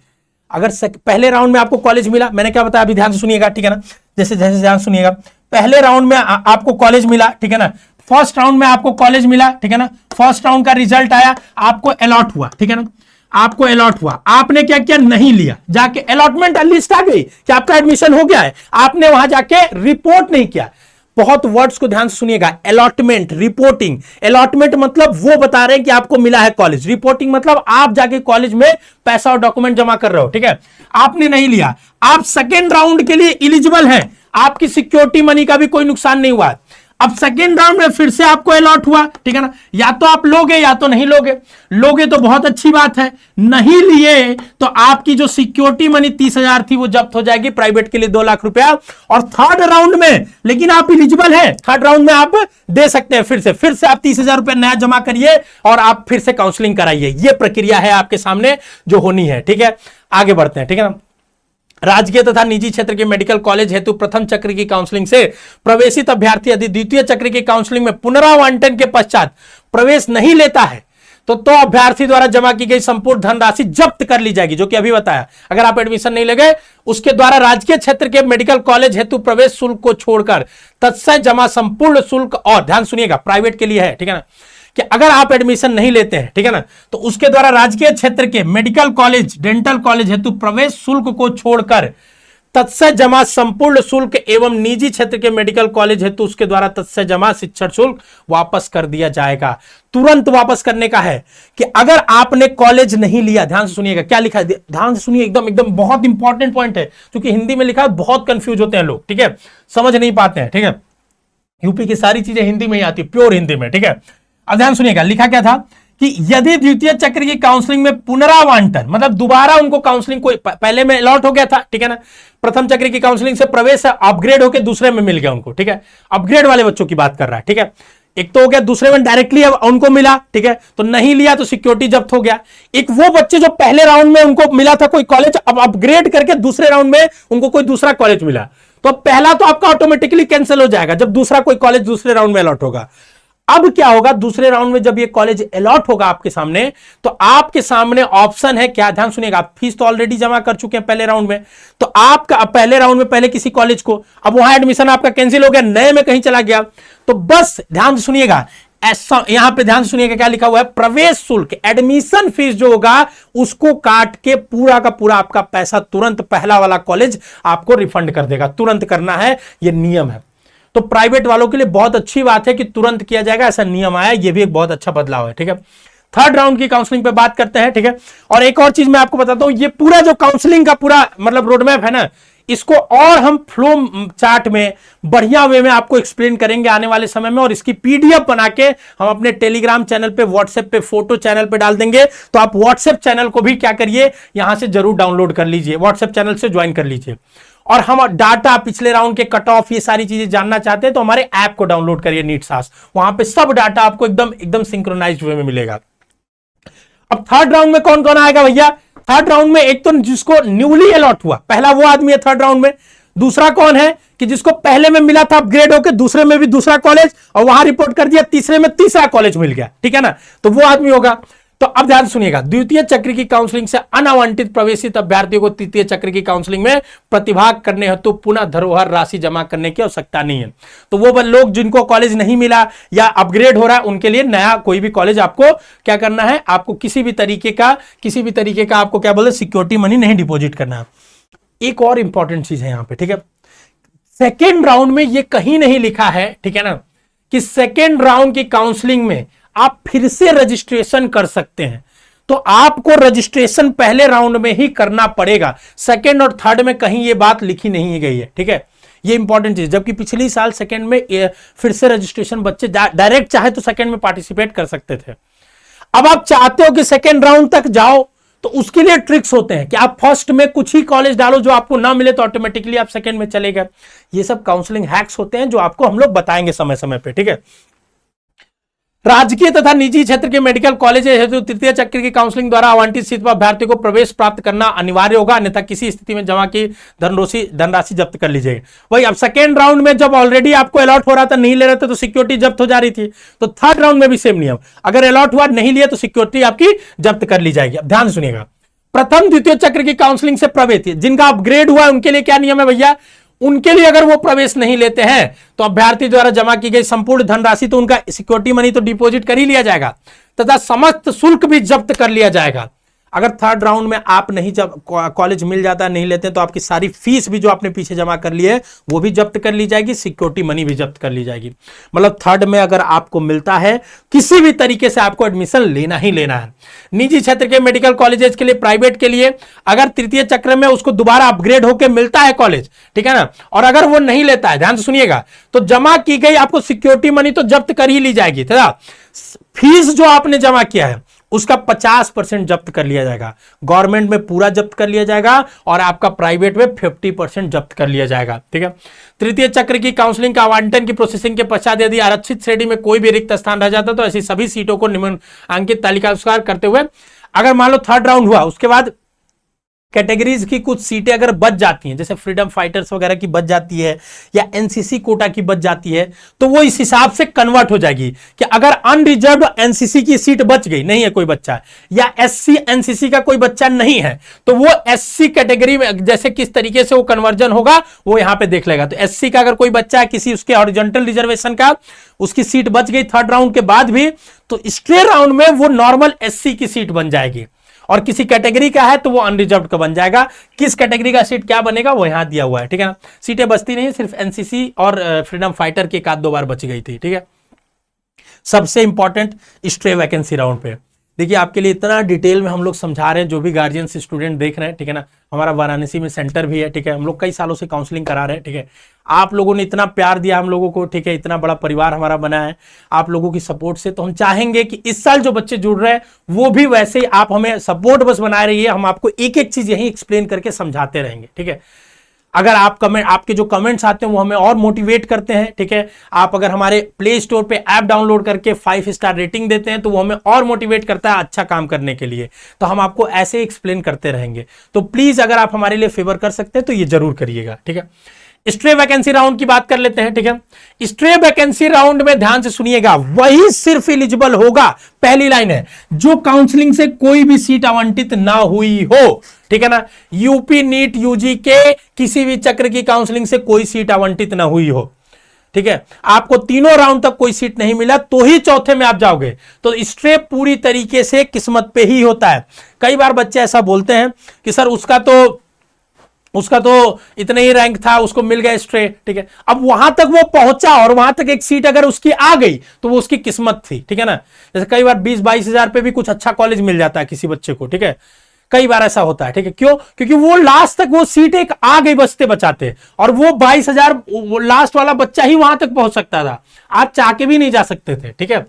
अगर पहले राउंड में आपको कॉलेज मिला, मैंने क्या बताया अभी ध्यान से सुनिएगा, ठीक है ना, जैसे जैसे ध्यान सुनिएगा, पहले राउंड में आपको कॉलेज मिला, ठीक है ना, फर्स्ट राउंड में आपको कॉलेज मिला, ठीक है ना, फर्स्ट राउंड का रिजल्ट आया, आपको अलॉट हुआ, ठीक है ना, आपको अलॉट हुआ, आपने क्या किया, नहीं लिया, जाके अलॉटमेंट लिस्ट आ गई कि आपका एडमिशन हो गया है, आपने वहां जाके रिपोर्ट नहीं किया, बहुत वर्ड्स को ध्यान से सुनिएगा। Allotment, reporting. अलॉटमेंट मतलब वो बता रहे हैं कि आपको मिला है कॉलेज। रिपोर्टिंग मतलब आप जाके कॉलेज में पैसा और डॉक्यूमेंट जमा कर रहे हो, ठीक है। आपने नहीं लिया, आप सेकेंड राउंड के लिए इलिजिबल हैं, आपकी सिक्योरिटी मनी का भी कोई नुकसान नहीं हुआ। अब सेकेंड राउंड में फिर से आपको अलॉट हुआ, ठीक है ना। या तो आप लोगे या तो नहीं लोगे। लोगे तो बहुत अच्छी बात है, नहीं लिए तो आपकी जो सिक्योरिटी मनी 30,000 थी वो जब्त हो जाएगी, प्राइवेट के लिए 2 लाख रुपया। और थर्ड राउंड में लेकिन आप इलिजिबल हैं, थर्ड राउंड में आप दे सकते हैं, फिर से आप 30,000 रुपया नया जमा करिए और आप फिर से काउंसलिंग कराइए। ये प्रक्रिया है आपके सामने जो होनी है, ठीक है। आगे बढ़ते हैं, ठीक है ना। राजकीय तथा निजी क्षेत्र के मेडिकल कॉलेज हेतु प्रथम चक्र की काउंसलिंग से प्रवेशित अभ्यर्थी यदि द्वितीय चक्र की काउंसलिंग में पुनरावंटन के पश्चात प्रवेश नहीं लेता है तो अभ्यर्थी द्वारा जमा की गई संपूर्ण धनराशि जब्त कर ली जाएगी, जो कि अभी बताया। अगर आप एडमिशन नहीं लगे, उसके द्वारा राजकीय क्षेत्र के मेडिकल कॉलेज हेतु प्रवेश शुल्क को छोड़कर तत्सह जमा संपूर्ण शुल्क, और ध्यान सुनिएगा प्राइवेट के लिए है, ठीक है ना, कि अगर आप एडमिशन नहीं लेते हैं, ठीक है ना, तो उसके द्वारा राजकीय क्षेत्र के मेडिकल कॉलेज, डेंटल कॉलेज हेतु प्रवेश शुल्क को छोड़कर तत्सह जमा संपूर्ण शुल्क एवं निजी क्षेत्र के मेडिकल कॉलेज हेतु उसके द्वारा तत्सह जमा शिक्षण शुल्क वापस कर दिया जाएगा। तुरंत वापस करने का है कि अगर आपने कॉलेज नहीं लिया, ध्यान से सुनिएगा क्या लिखा है, ध्यान से सुनिए, एकदम एकदम बहुत इंपॉर्टेंट पॉइंट है, क्योंकि हिंदी में लिखा है, बहुत कंफ्यूज होते हैं लोग, ठीक है, समझ नहीं पाते हैं, ठीक है। यूपी की सारी चीजें हिंदी में ही आती है, प्योर हिंदी में, ठीक है। अब ध्यान सुनिएगा, लिखा क्या था कि यदि द्वितीय चक्र की काउंसलिंग में पुनरावंटन, मतलब दोबारा उनको काउंसलिंग, कोई पहले में अलॉट हो गया था, ठीक है ना, प्रथम चक्र की काउंसलिंग से प्रवेश अपग्रेड होकर दूसरे में मिल गया उनको, ठीक है। अपग्रेड वाले बच्चों की बात कर रहा है, ठीक है। एक तो हो गया, दूसरे में डायरेक्टली अब उनको मिला, ठीक है, तो नहीं लिया तो सिक्योरिटी जब्त हो गया। एक वो बच्चे जो पहले राउंड में उनको मिला था कोई कॉलेज, अब अपग्रेड करके दूसरे राउंड में उनको कोई दूसरा कॉलेज मिला, तो पहला तो आपका ऑटोमेटिकली कैंसिल हो जाएगा जब दूसरा कोई कॉलेज दूसरे राउंड में अलॉट होगा। अब क्या होगा, दूसरे राउंड में जब ये कॉलेज अलॉट होगा आपके सामने, तो आपके सामने ऑप्शन है क्या, ध्यान सुनिएगा, आप फीस तो ऑलरेडी जमा कर चुके हैं पहले राउंड में, तो आपका पहले राउंड में पहले किसी कॉलेज को, अब वहां एडमिशन आपका कैंसिल हो गया, नए में कहीं चला गया, तो बस ध्यान से सुनिएगा, ऐसा यहां पे ध्यान से सुनिएगा क्या लिखा हुआ है, प्रवेश शुल्क, एडमिशन फीस जो होगा उसको काट के पूरा का पूरा आपका पैसा तुरंत पहला वाला कॉलेज आपको रिफंड कर देगा। तुरंत करना है, यह नियम है। तो प्राइवेट वालों के लिए बहुत अच्छी बात है कि तुरंत किया जाएगा, ऐसा नियम आया, ये भी एक बहुत अच्छा बदलाव है, ठीक है। थर्ड राउंड की काउंसलिंग पे बात करते हैं, ठीक है। और एक और चीज मैं आपको बताता हूं, ये पूरा जो काउंसलिंग का पूरा मतलब रोड मैप है ना, इसको और हम फ्लो चार्ट में बढ़िया वे में आपको एक्सप्लेन करेंगे आने वाले समय में, और इसकी पीडीएफ बना के हम अपने टेलीग्राम चैनल पे, व्हाट्सएप पे, फोटो चैनल पे डाल देंगे। तो आप व्हाट्सएप चैनल को भी क्या करिए, यहां से जरूर डाउनलोड कर लीजिए, व्हाट्सएप चैनल से ज्वाइन कर लीजिए। और हम डाटा, पिछले राउंड के कट ऑफ, ये सारी चीजें जानना चाहते हैं तो हमारे ऐप को डाउनलोड करिए, नीट सास, वहां पे सब डाटा आपको एकदम एकदम सिंक्रोनाइज्ड वे में मिलेगा। अब थर्ड राउंड में कौन कौन आएगा भैया, थर्ड राउंड में एक तो जिसको न्यूली अलॉट हुआ, पहला वो आदमी है थर्ड राउंड में। दूसरा कौन है कि जिसको पहले में मिला था अपग्रेड होकर, दूसरे में भी दूसरा कॉलेज और वहां रिपोर्ट कर दिया, तीसरे में तीसरा कॉलेज मिल गया, ठीक है ना, तो वो आदमी होगा। तो अब ध्यान सुनिएगा, द्वितीय चक्र की काउंसलिंग से अनावंटित प्रवेशित अभ्यर्थियों को तृतीय चक्र की काउंसलिंग में प्रतिभाग करने हेतु पुनः धरोहर राशि जमा करने की आवश्यकता नहीं है। तो वो लोग जिनको कॉलेज नहीं मिला या अपग्रेड हो रहा है, उनके लिए नया कोई भी कॉलेज आपको क्या करना है, आपको किसी भी तरीके का आपको क्या बोले, सिक्योरिटी मनी नहीं डिपॉजिट करना है। एक और इंपॉर्टेंट चीज है यहां पे, ठीक है, सेकेंड राउंड में ये कहीं नहीं लिखा है, ठीक है ना, कि सेकेंड राउंड की काउंसलिंग में आप फिर से रजिस्ट्रेशन कर सकते हैं। तो आपको रजिस्ट्रेशन पहले राउंड में ही करना पड़ेगा, सेकेंड और थर्ड में कहीं ये बात लिखी नहीं गई है, ठीक है, ये इंपॉर्टेंट चीज। जबकि पिछली साल सेकेंड में फिर से रजिस्ट्रेशन बच्चे डायरेक्ट चाहे तो सेकेंड में पार्टिसिपेट कर सकते थे। अब आप चाहते हो कि सेकेंड राउंड तक जाओ, तो उसके लिए ट्रिक्स होते हैं कि आप फर्स्ट में कुछ ही कॉलेज डालो, जो आपको ना मिले तो ऑटोमेटिकली आप सेकेंड में चले गए। ये सब काउंसलिंग हैक्स होते हैं जो आपको हम लोग बताएंगे समय समय पे, ठीक है। राजकीय तथा निजी क्षेत्र के मेडिकल कॉलेज हेतु तृतीय चक्र की काउंसलिंग द्वारा आवंटित सीट पर अभ्यर्थियों को प्रवेश प्राप्त करना अनिवार्य होगा, अन्यथा किसी स्थिति में जमा की धनराशि जब्त कर लीजिएगा। वही अब सेकेंड राउंड में जब ऑलरेडी आपको अलॉट हो रहा था, नहीं ले रहे थे तो सिक्योरिटी जब्त हो जा रही थी, तो थर्ड राउंड में भी सेम नियम, अगर अलॉट हुआ नहीं लिया तो सिक्योरिटी आपकी जब्त कर ली जाएगी। अब ध्यान सुनिएगा, प्रथम द्वितीय चक्र की काउंसलिंग से प्रवेश जिनका अपग्रेड हुआ है उनके लिए क्या नियम है भैया, उनके लिए अगर वो प्रवेश नहीं लेते हैं तो अभ्यर्थी द्वारा जमा की गई संपूर्ण धनराशि, तो उनका सिक्योरिटी मनी तो डिपॉजिट कर ही लिया जाएगा तथा समस्त शुल्क भी जब्त कर लिया जाएगा। अगर थर्ड राउंड में आप नहीं, जब कॉलेज मिल जाता नहीं लेते तो आपकी सारी फीस भी जो आपने पीछे जमा कर ली है वो भी जब्त कर ली जाएगी, सिक्योरिटी मनी भी जब्त कर ली जाएगी। मतलब थर्ड में अगर आपको मिलता है किसी भी तरीके से आपको एडमिशन लेना ही लेना है। निजी क्षेत्र के मेडिकल कॉलेजेस के लिए, प्राइवेट के लिए, अगर तृतीय चक्र में उसको दोबारा अपग्रेड होकर मिलता है कॉलेज, ठीक है ना, और अगर वो नहीं लेता है, ध्यान से सुनिएगा, तो जमा की गई आपको सिक्योरिटी मनी तो जब्त कर ही ली जाएगी, था फीस जो आपने जमा किया है उसका 50% जब्त कर लिया जाएगा। गवर्नमेंट में पूरा जब्त कर लिया जाएगा और आपका प्राइवेट में 50% जब्त कर लिया जाएगा, ठीक है। तृतीय चक्र की काउंसलिंग का आवंटन की प्रोसेसिंग के पश्चात यदि आरक्षित श्रेणी में कोई भी रिक्त स्थान रह जाता तो ऐसी सभी सीटों को निम्नांकित तालिकानुसार करते हुए, अगर मान लो थर्ड राउंड हुआ, उसके बाद कैटेगरीज की कुछ सीटें अगर बच जाती हैं, जैसे फ्रीडम फाइटर्स वगैरह की बच जाती है या एनसीसी कोटा की बच जाती है, तो वो इस हिसाब से कन्वर्ट हो जाएगी कि अगर अनरिजर्व एनसीसी की सीट बच गई, नहीं है कोई बच्चा, या एससी एनसीसी का कोई बच्चा नहीं है, तो वो एससी कैटेगरी में जैसे किस तरीके से वो कन्वर्जन होगा वो यहां पे देख लेगा। तो एससी का अगर कोई बच्चा है किसी उसके हॉरिजॉन्टल रिजर्वेशन का, उसकी सीट बच गई थर्ड राउंड के बाद भी, तो स्ट्रेट राउंड में वो नॉर्मल एससी की सीट बन जाएगी, और किसी कैटेगरी का है तो वो अनरिजर्व्ड का बन जाएगा। किस कैटेगरी का सीट क्या बनेगा वो यहां दिया हुआ है, ठीक है ना। सीटें बचती नहीं, सिर्फ एनसीसी और फ्रीडम फाइटर की एक आध दो बार बच गई थी, ठीक है। सबसे इंपॉर्टेंट स्ट्रे वैकेंसी राउंड पे देखिए, आपके लिए इतना डिटेल में हम लोग समझा रहे हैं, जो भी गार्जियंस स्टूडेंट देख रहे हैं, ठीक है ना। हमारा वाराणसी में सेंटर भी है, ठीक है, हम लोग कई सालों से काउंसलिंग करा रहे हैं, ठीक है। आप लोगों ने इतना प्यार दिया हम लोगों को, ठीक है, इतना बड़ा परिवार हमारा बना है आप लोगों की सपोर्ट से, तो हम चाहेंगे कि इस साल जो बच्चे जुड़ रहे हैं वो भी वैसे ही आप हमें सपोर्ट बस बनाए रहिए, हम आपको एक एक चीज यही एक्सप्लेन करके समझाते रहेंगे, ठीक है। अगर आप कमेंट, आपके जो कमेंट्स आते हैं वो हमें और मोटिवेट करते हैं, ठीक है। आप अगर हमारे प्ले स्टोर पे ऐप डाउनलोड करके 5 स्टार रेटिंग देते हैं तो वो हमें और मोटिवेट करता है अच्छा काम करने के लिए, तो हम आपको ऐसे एक्सप्लेन करते रहेंगे। तो प्लीज अगर आप हमारे लिए फेवर कर सकते हैं तो ये जरूर करिएगा, ठीक है। स्ट्रे वैकेंसी राउंड की बात कर लेते हैं, ठीक है। स्ट्रे वैकेंसी राउंड में ध्यान से सुनिएगा, वही सिर्फ एलिजिबल होगा, पहली लाइन है, जो काउंसलिंग से कोई भी सीट आवंटित ना हुई हो, ठीक है ना। यूपी नीट यूजी के किसी भी चक्र की काउंसलिंग से कोई सीट आवंटित ना हुई हो, ठीक है। आपको तीनों राउंड तक कोई सीट नहीं मिला तो ही चौथे में आप जाओगे, तो स्ट्रे पूरी तरीके से किस्मत पे ही होता है। कई बार बच्चे ऐसा बोलते हैं कि सर उसका तो इतने ही रैंक था, उसको मिल गया स्ट्रे, ठीक है। अब वहां तक वो पहुंचा और वहां तक एक सीट अगर उसकी आ गई तो वो उसकी किस्मत थी, ठीक है ना। जैसे कई बार 20-22 हजार पे भी कुछ अच्छा कॉलेज मिल जाता है किसी बच्चे को, ठीक है, कई बार ऐसा होता है, ठीक है। क्यों? क्योंकि वो लास्ट तक वो सीट एक आ गई बचते बचाते, और वो 22,000 लास्ट वाला बच्चा ही वहां तक पहुंच सकता था, आप चाह के भी नहीं जा सकते थे, ठीक है।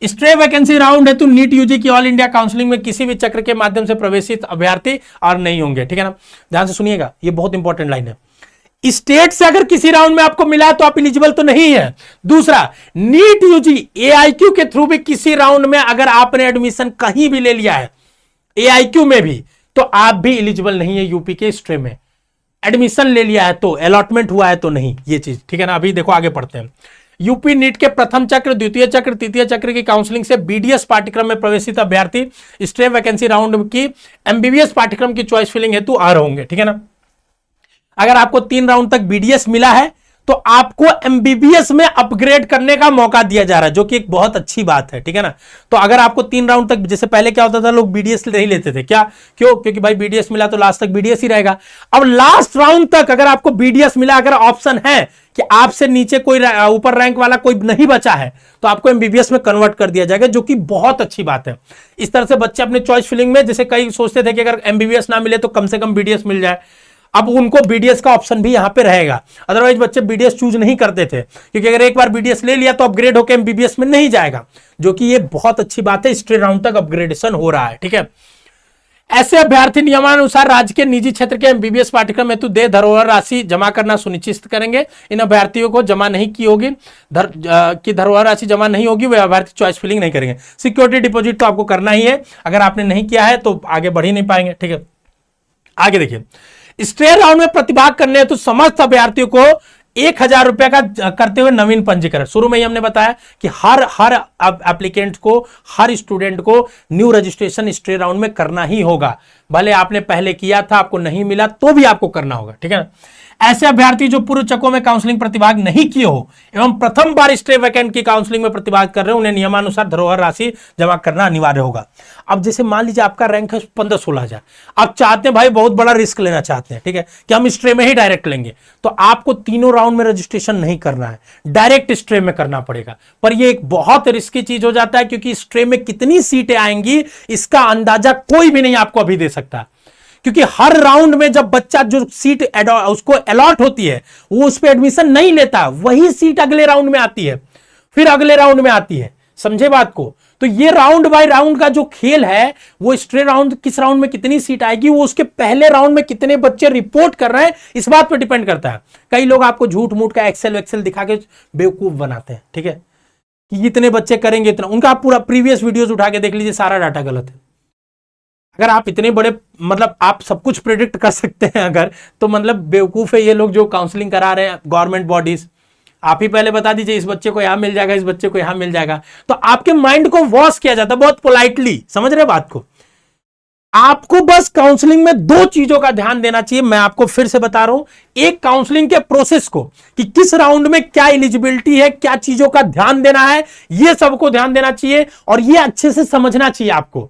स्ट्रे वैकेंसी राउंड है तो नीट यूजी की ऑल इंडिया काउंसलिंग में किसी भी चक्र के माध्यम से प्रवेशित अभ्यर्थी और नहीं होंगे, ठीक है ना। ध्यान से सुनिएगा, ये बहुत इंपॉर्टेंट लाइन है। स्टेट से अगर किसी राउंड में आपको मिला है तो आप एलिजिबल तो नहीं है। दूसरा, नीट यूजी एआईक्यू के थ्रू भी किसी राउंड में अगर आपने एडमिशन कहीं भी ले लिया है, एआईक्यू में भी, तो आप भी एलिजिबल नहीं है यूपी के स्ट्रे में। एडमिशन ले लिया है तो, अलॉटमेंट हुआ है तो नहीं, ये चीज, ठीक है ना। अभी देखो आगे पढ़ते हैं। यूपी नीट के प्रथम चक्र, द्वितीय चक्र, तृतीय चक्र की काउंसलिंग से बीडीएस पाठ्यक्रम में प्रवेशित अभ्यर्थी स्ट्रे वैकेंसी राउंड की एमबीबीएस पाठ्यक्रम की चॉइस फिलिंग हेतु आ रहे होंगे, ठीक है ना। अगर आपको 3 राउंड तक बीडीएस मिला है तो आपको एमबीबीएस में अपग्रेड करने का मौका दिया जा रहा है, जो कि एक बहुत अच्छी बात है, ठीक है ना। तो अगर आपको 3 राउंड तक, जैसे पहले क्या होता था, लोग बीडीएस नहीं लेते थे, क्या, क्यों? क्योंकि भाई बीडीएस मिला तो लास्ट तक बीडीएस ही रहेगा। अब लास्ट राउंड तक अगर आपको बीडीएस मिला, अगर ऑप्शन है कि आपसे नीचे कोई ऊपर रैंक वाला कोई नहीं बचा है, तो आपको एमबीबीएस में कन्वर्ट कर दिया जाएगा, जो कि बहुत अच्छी बात है। इस तरह से बच्चे अपने चॉइस फिलिंग में, जैसे कई सोचते थे कि अगर एमबीबीएस ना मिले तो कम से कम बीडीएस मिल जाए, अब उनको बीडीएस का ऑप्शन भी यहां पे रहेगा। अदरवाइज बच्चे बीडीएस चूज नहीं करते थे, क्योंकि अगर एक बार बीडीएस ले लिया तो अपग्रेड होकर एमबीबीएस में नहीं जाएगा, जो कि ये बहुत अच्छी बात है। स्ट्रेट राउंड तक अपग्रेडेशन हो रहा है, ठीक है। ऐसे अभ्यर्थी नियमानुसार राज्य के निजी क्षेत्र के एमबीबीएस पाठ्यक्रम हेतु दे धरोहर राशि जमा करना सुनिश्चित करेंगे। इन अभ्यर्थियों को जमा नहीं की होगी, धरोहर राशि जमा नहीं होगी, वे अभ्यर्थी चॉइस फिलिंग नहीं करेंगे। सिक्योरिटी डिपॉजिट तो आपको करना ही है, अगर आपने नहीं किया है तो आगे बढ़ ही नहीं पाएंगे, ठीक है। आगे देखिए, स्ट्रेट राउंड में प्रतिभाग करने हेतु समस्त अभ्यर्थियों को 1,000 रुपए का करते हुए नवीन पंजीकरण। शुरू में ही हमने बताया कि हर एप्लीकेंट को, हर स्टूडेंट को न्यू रजिस्ट्रेशन स्ट्रेट राउंड में करना ही होगा, भले आपने पहले किया था आपको नहीं मिला तो भी आपको करना होगा, ठीक है ना। ऐसे अभ्यर्थी जो पूर्व चक्रों में काउंसलिंग प्रतिभाग नहीं किए हो एवं प्रथम बार स्टे वैकेंट की काउंसलिंग में प्रतिभाग कर रहे हो, उन्हें नियमानुसार धरोहर राशि जमा करना अनिवार्य होगा। अब जैसे मान लीजिए आपका रैंक है 15-16 हजार, आप चाहते हैं भाई बहुत बड़ा रिस्क लेना चाहते हैं, ठीक है, कि हम स्ट्रे में ही डायरेक्ट लेंगे, तो आपको तीनों राउंड में रजिस्ट्रेशन नहीं करना है, डायरेक्ट स्ट्रे में करना पड़ेगा। पर यह एक बहुत रिस्की चीज हो जाता है, क्योंकि स्ट्रे में कितनी सीटें आएंगी इसका अंदाजा कोई भी नहीं आपको अभी दे सकता, क्योंकि हर राउंड में जब बच्चा जो सीट उसको अलॉट होती है वो उस पर एडमिशन नहीं लेता, वही सीट अगले राउंड में आती है, फिर अगले राउंड में आती है, समझे बात को। तो ये राउंड बाय राउंड का जो खेल है, वो स्ट्रे राउंड किस राउंड में कितनी सीट आएगी, वो उसके पहले राउंड में कितने बच्चे रिपोर्ट कर रहे हैं इस बात पर डिपेंड करता है। कई लोग आपको झूठ मूठ का एक्सेल दिखा के बेवकूफ बनाते हैं, ठीक है, कि इतने बच्चे करेंगे इतना, उनका आप पूरा प्रीवियस वीडियोस उठा के देख लीजिए, सारा डाटा गलत है। अगर आप इतने बड़े मतलब आप सब कुछ प्रेडिक्ट कर सकते हैं अगर, तो मतलब बेवकूफ है ये लोग जो काउंसलिंग करा रहे हैं गवर्नमेंट बॉडीज। आप ही पहले बता दीजिए इस बच्चे को यहां मिल जाएगा, इस बच्चे को यहां मिल जाएगा, तो आपके माइंड को वॉश किया जाता है बहुत पोलाइटली, समझ रहे बात को। आपको बस काउंसलिंग में दो चीजों का ध्यान देना चाहिए, मैं आपको फिर से बता रहा हूं, एक काउंसलिंग के प्रोसेस को कि किस राउंड में क्या एलिजिबिलिटी है, क्या चीजों का ध्यान देना है, यह सबको ध्यान देना चाहिए और यह अच्छे से समझना चाहिए आपको।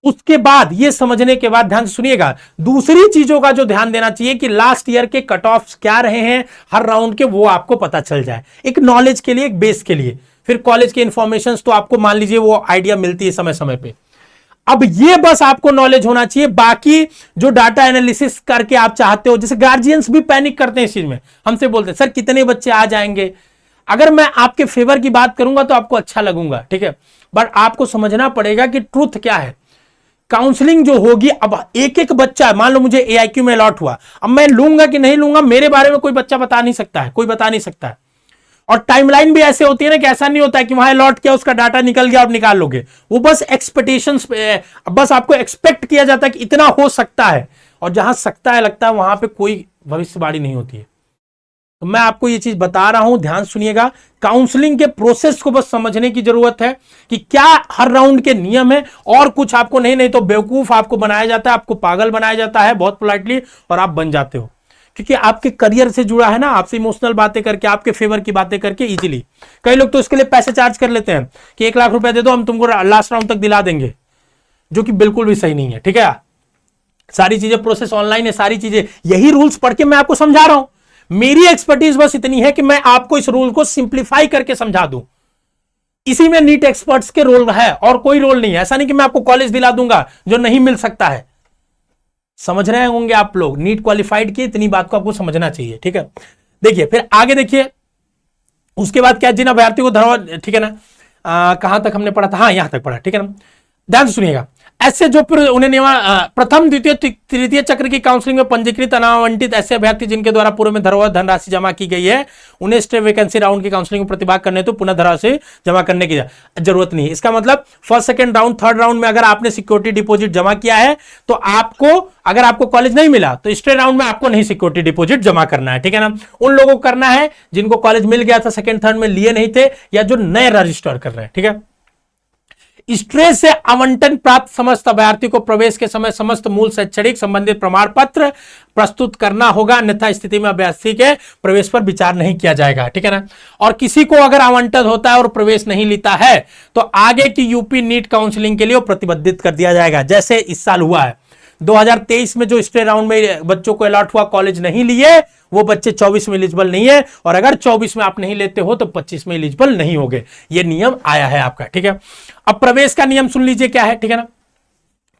उसके बाद ये समझने के बाद ध्यान से सुनिएगा, दूसरी चीजों का जो ध्यान देना चाहिए कि लास्ट ईयर के कट ऑफ क्या रहे हैं हर राउंड के, वो आपको पता चल जाए, एक नॉलेज के लिए, एक बेस के लिए। फिर कॉलेज के इंफॉर्मेशन तो आपको मान लीजिए वो आइडिया मिलती है समय समय पे। अब ये बस आपको नॉलेज होना चाहिए, बाकी जो डाटा एनालिसिस करके आप चाहते हो, जैसे गार्जियंस भी पैनिक करते हैं इस चीज में, हमसे बोलते हैं सर कितने बच्चे आ जाएंगे। अगर मैं आपके फेवर की बात करूंगा तो आपको अच्छा लगूंगा, ठीक है, बट आपको समझना पड़ेगा कि ट्रूथ क्या है। काउंसलिंग जो होगी, अब एक एक बच्चा, मान लो मुझे एआईक्यू में अलॉट हुआ, अब मैं लूंगा कि नहीं लूंगा मेरे बारे में कोई बच्चा बता नहीं सकता है, कोई बता नहीं सकता है। और टाइमलाइन भी ऐसे होती है ना कि ऐसा नहीं होता है कि वहां अलॉट किया उसका डाटा निकल गया और निकाल लोगे, वो बस एक्सपेक्टेशंस, बस आपको एक्सपेक्ट किया जाता है कि इतना हो सकता है, और जहां सकता है लगता है वहां पे कोई भविष्यवाणी नहीं होती है। तो मैं आपको ये चीज बता रहा हूं, ध्यान सुनिएगा, काउंसलिंग के प्रोसेस को बस समझने की जरूरत है कि क्या हर राउंड के नियम है, और कुछ आपको नहीं तो बेवकूफ आपको बनाया जाता है, आपको पागल बनाया जाता है बहुत पोलाइटली, और आप बन जाते हो, क्योंकि आपके करियर से जुड़ा है ना, आपसे इमोशनल बातें करके, आपके फेवर की बातें करके इजीली। कई लोग तो इसके लिए पैसे चार्ज कर लेते हैं कि 1 लाख रुपए दे दो हम तुमको लास्ट राउंड तक दिला देंगे, जो कि बिल्कुल भी सही नहीं है, ठीक है। सारी चीजें प्रोसेस ऑनलाइन है, सारी चीजें, यही रूल्स पढ़ के मैं आपको समझा रहा हूं। मेरी एक्सपर्टीज बस इतनी है कि मैं आपको इस रूल को सिंप्लीफाई करके समझा दूं। इसी में नीट एक्सपर्ट्स के रोल है और कोई रोल नहीं है। ऐसा नहीं कि मैं आपको कॉलेज दिला दूंगा जो नहीं मिल सकता है। समझ रहे होंगे आप लोग, नीट क्वालिफाइड की इतनी बात को आपको समझना चाहिए, ठीक है। देखिए फिर आगे देखिए, उसके बाद क्या, जिन अभ्यर्थी को धरोहर, ठीक है ना, कहां तक हमने पढ़ा था, हाँ यहां तक पढ़ा, ठीक है ना, ध्यान से सुनिएगा। ऐसे जो उन्हें प्रथम द्वितीय तृतीय चक्र की काउंसलिंग में पंजीकृत अनावंटित ऐसे अभ्यर्थी जिनके द्वारा पूर्व में धरोहर धनराशि जमा की गई है, उन्हें स्टे वैकेंसी राउंड की काउंसलिंग में प्रतिभाग करने तो पुनः धनराशि जमा करने की जरूरत नहीं है। इसका मतलब first second round third round में अगर आपने सिक्योरिटी डिपॉजिट जमा किया है तो आपको, अगर आपको कॉलेज नहीं मिला तो स्टे राउंड में आपको नहीं सिक्योरिटी डिपॉजिट जमा करना है, ठीक है ना। उन लोगों को करना है जिनको कॉलेज मिल गया था, सेकंड थर्ड में लिए नहीं थे, या जो नए रजिस्टर कर रहे हैं, ठीक है। स्ट्रे से आवंटन प्राप्त समस्त अभ्यर्थी को प्रवेश के समय समस्त मूल शैक्षणिक संबंधित प्रमाण पत्र प्रस्तुत करना होगा, अन्यथा स्थिति में अभ्यर्थी के प्रवेश पर विचार नहीं किया जाएगा, ठीक है ना। और किसी को अगर आवंटन होता है और प्रवेश नहीं लेता है तो आगे की यूपी नीट काउंसलिंग के लिए प्रतिबंधित कर दिया जाएगा। जैसे इस साल हुआ है 2023 में, जो स्टे राउंड में बच्चों को अलॉट हुआ, कॉलेज नहीं लिए, वो बच्चे 24 में एलिजिबल नहीं है, और अगर 24 में आप नहीं लेते हो तो 25 में एलिजिबल नहीं होगे। ये नियम आया है आपका, ठीक है। अब प्रवेश का नियम सुन लीजिए क्या है, ठीक है ना।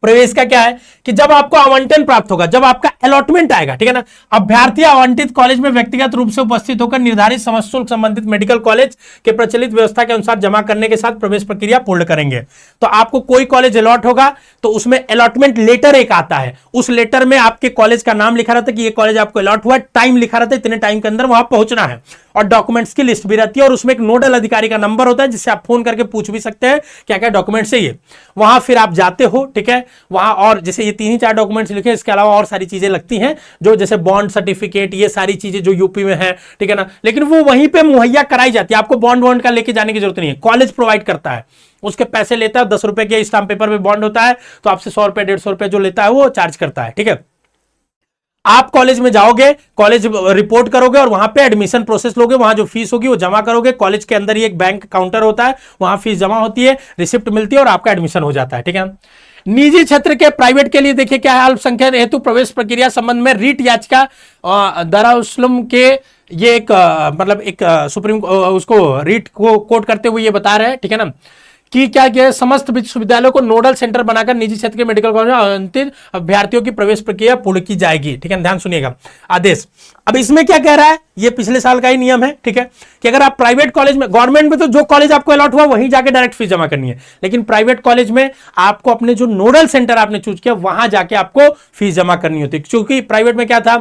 प्रवेश का क्या है कि जब आपको आवंटन प्राप्त होगा, जब आपका अलॉटमेंट आएगा, ठीक है ना, अभ्यर्थी आवंटित कॉलेज में व्यक्तिगत रूप से उपस्थित होकर निर्धारित समस्त शुल्क संबंधित मेडिकल कॉलेज के प्रचलित व्यवस्था के अनुसार जमा करने के साथ प्रवेश प्रक्रिया पूर्ण करेंगे। तो आपको कोई कॉलेज अलॉट होगा तो उसमें अलॉटमेंट लेटर एक आता है, उस लेटर में आपके कॉलेज का नाम लिखा रहता है कि ये कॉलेज आपको अलॉट हुआ, टाइम लिखा रहता है, इतने टाइम के अंदर वहां पहुंचना है, और डॉक्यूमेंट्स की लिस्ट भी रहती है, और उसमें एक नोडल अधिकारी का नंबर होता है जिससे आप फोन करके पूछ भी सकते हैं क्या क्या डॉक्यूमेंट चाहिए। वहां फिर आप जाते हो, ठीक है, वहां और जैसे ये 3-4 डॉक्यूमेंट्स लिखे, इसके अलावा और सारी चीजें लगती हैं, जो जैसे बॉन्ड सर्टिफिकेट, ये सारी चीजें जो यूपी में है, ठीक है ना, लेकिन वो वहीं पे मुहैया कराई जाती है, आपको बॉन्ड का लेके जाने की जरूरत नहीं है, कॉलेज प्रोवाइड करता है, उसके पैसे लेता है, 10 रुपए के स्टाम्प पेपर पे बॉन्ड होता है, तो आपसे 100 रुपए 150 रुपए जो लेता है वो चार्ज करता है, ठीक है। आप कॉलेज में जाओगे, कॉलेज रिपोर्ट करोगे और वहां पे एडमिशन प्रोसेस लोगे, वहां जो फीस होगी वो जमा करोगे, कॉलेज के अंदर ही एक बैंक काउंटर होता है, वहां फीस जमा होती है, रिसिप्ट मिलती है और आपका एडमिशन हो जाता है। ठीक है, निजी क्षेत्र के प्राइवेट के लिए देखिए क्या है, अल्पसंख्यक हेतु प्रवेश प्रक्रिया संबंध में रीट याचिका दारुल के ये एक मतलब एक सुप्रीम उसको रीट को कोट करते हुए ये बता रहे हैं, ठीक है ना, कि क्या किया, समस्त विश्वविद्यालयों को नोडल सेंटर बनाकर निजी क्षेत्र के मेडिकल कॉलेज में आवंटित अभ्यर्थियों की प्रवेश प्रक्रिया पूर्ण की जाएगी। ठीक है, ध्यान सुनिएगा आदेश। अब इसमें क्या कह रहा है, ये पिछले साल का ही नियम है, ठीक है, कि अगर आप प्राइवेट कॉलेज में, गवर्नमेंट में तो जो कॉलेज आपको अलॉट हुआ वहीं जाके डायरेक्ट फीस जमा करनी है, लेकिन प्राइवेट कॉलेज में आपको अपने जो नोडल सेंटर आपने चूज किया वहां जाके आपको फीस जमा करनी होती है। क्योंकि प्राइवेट में क्या था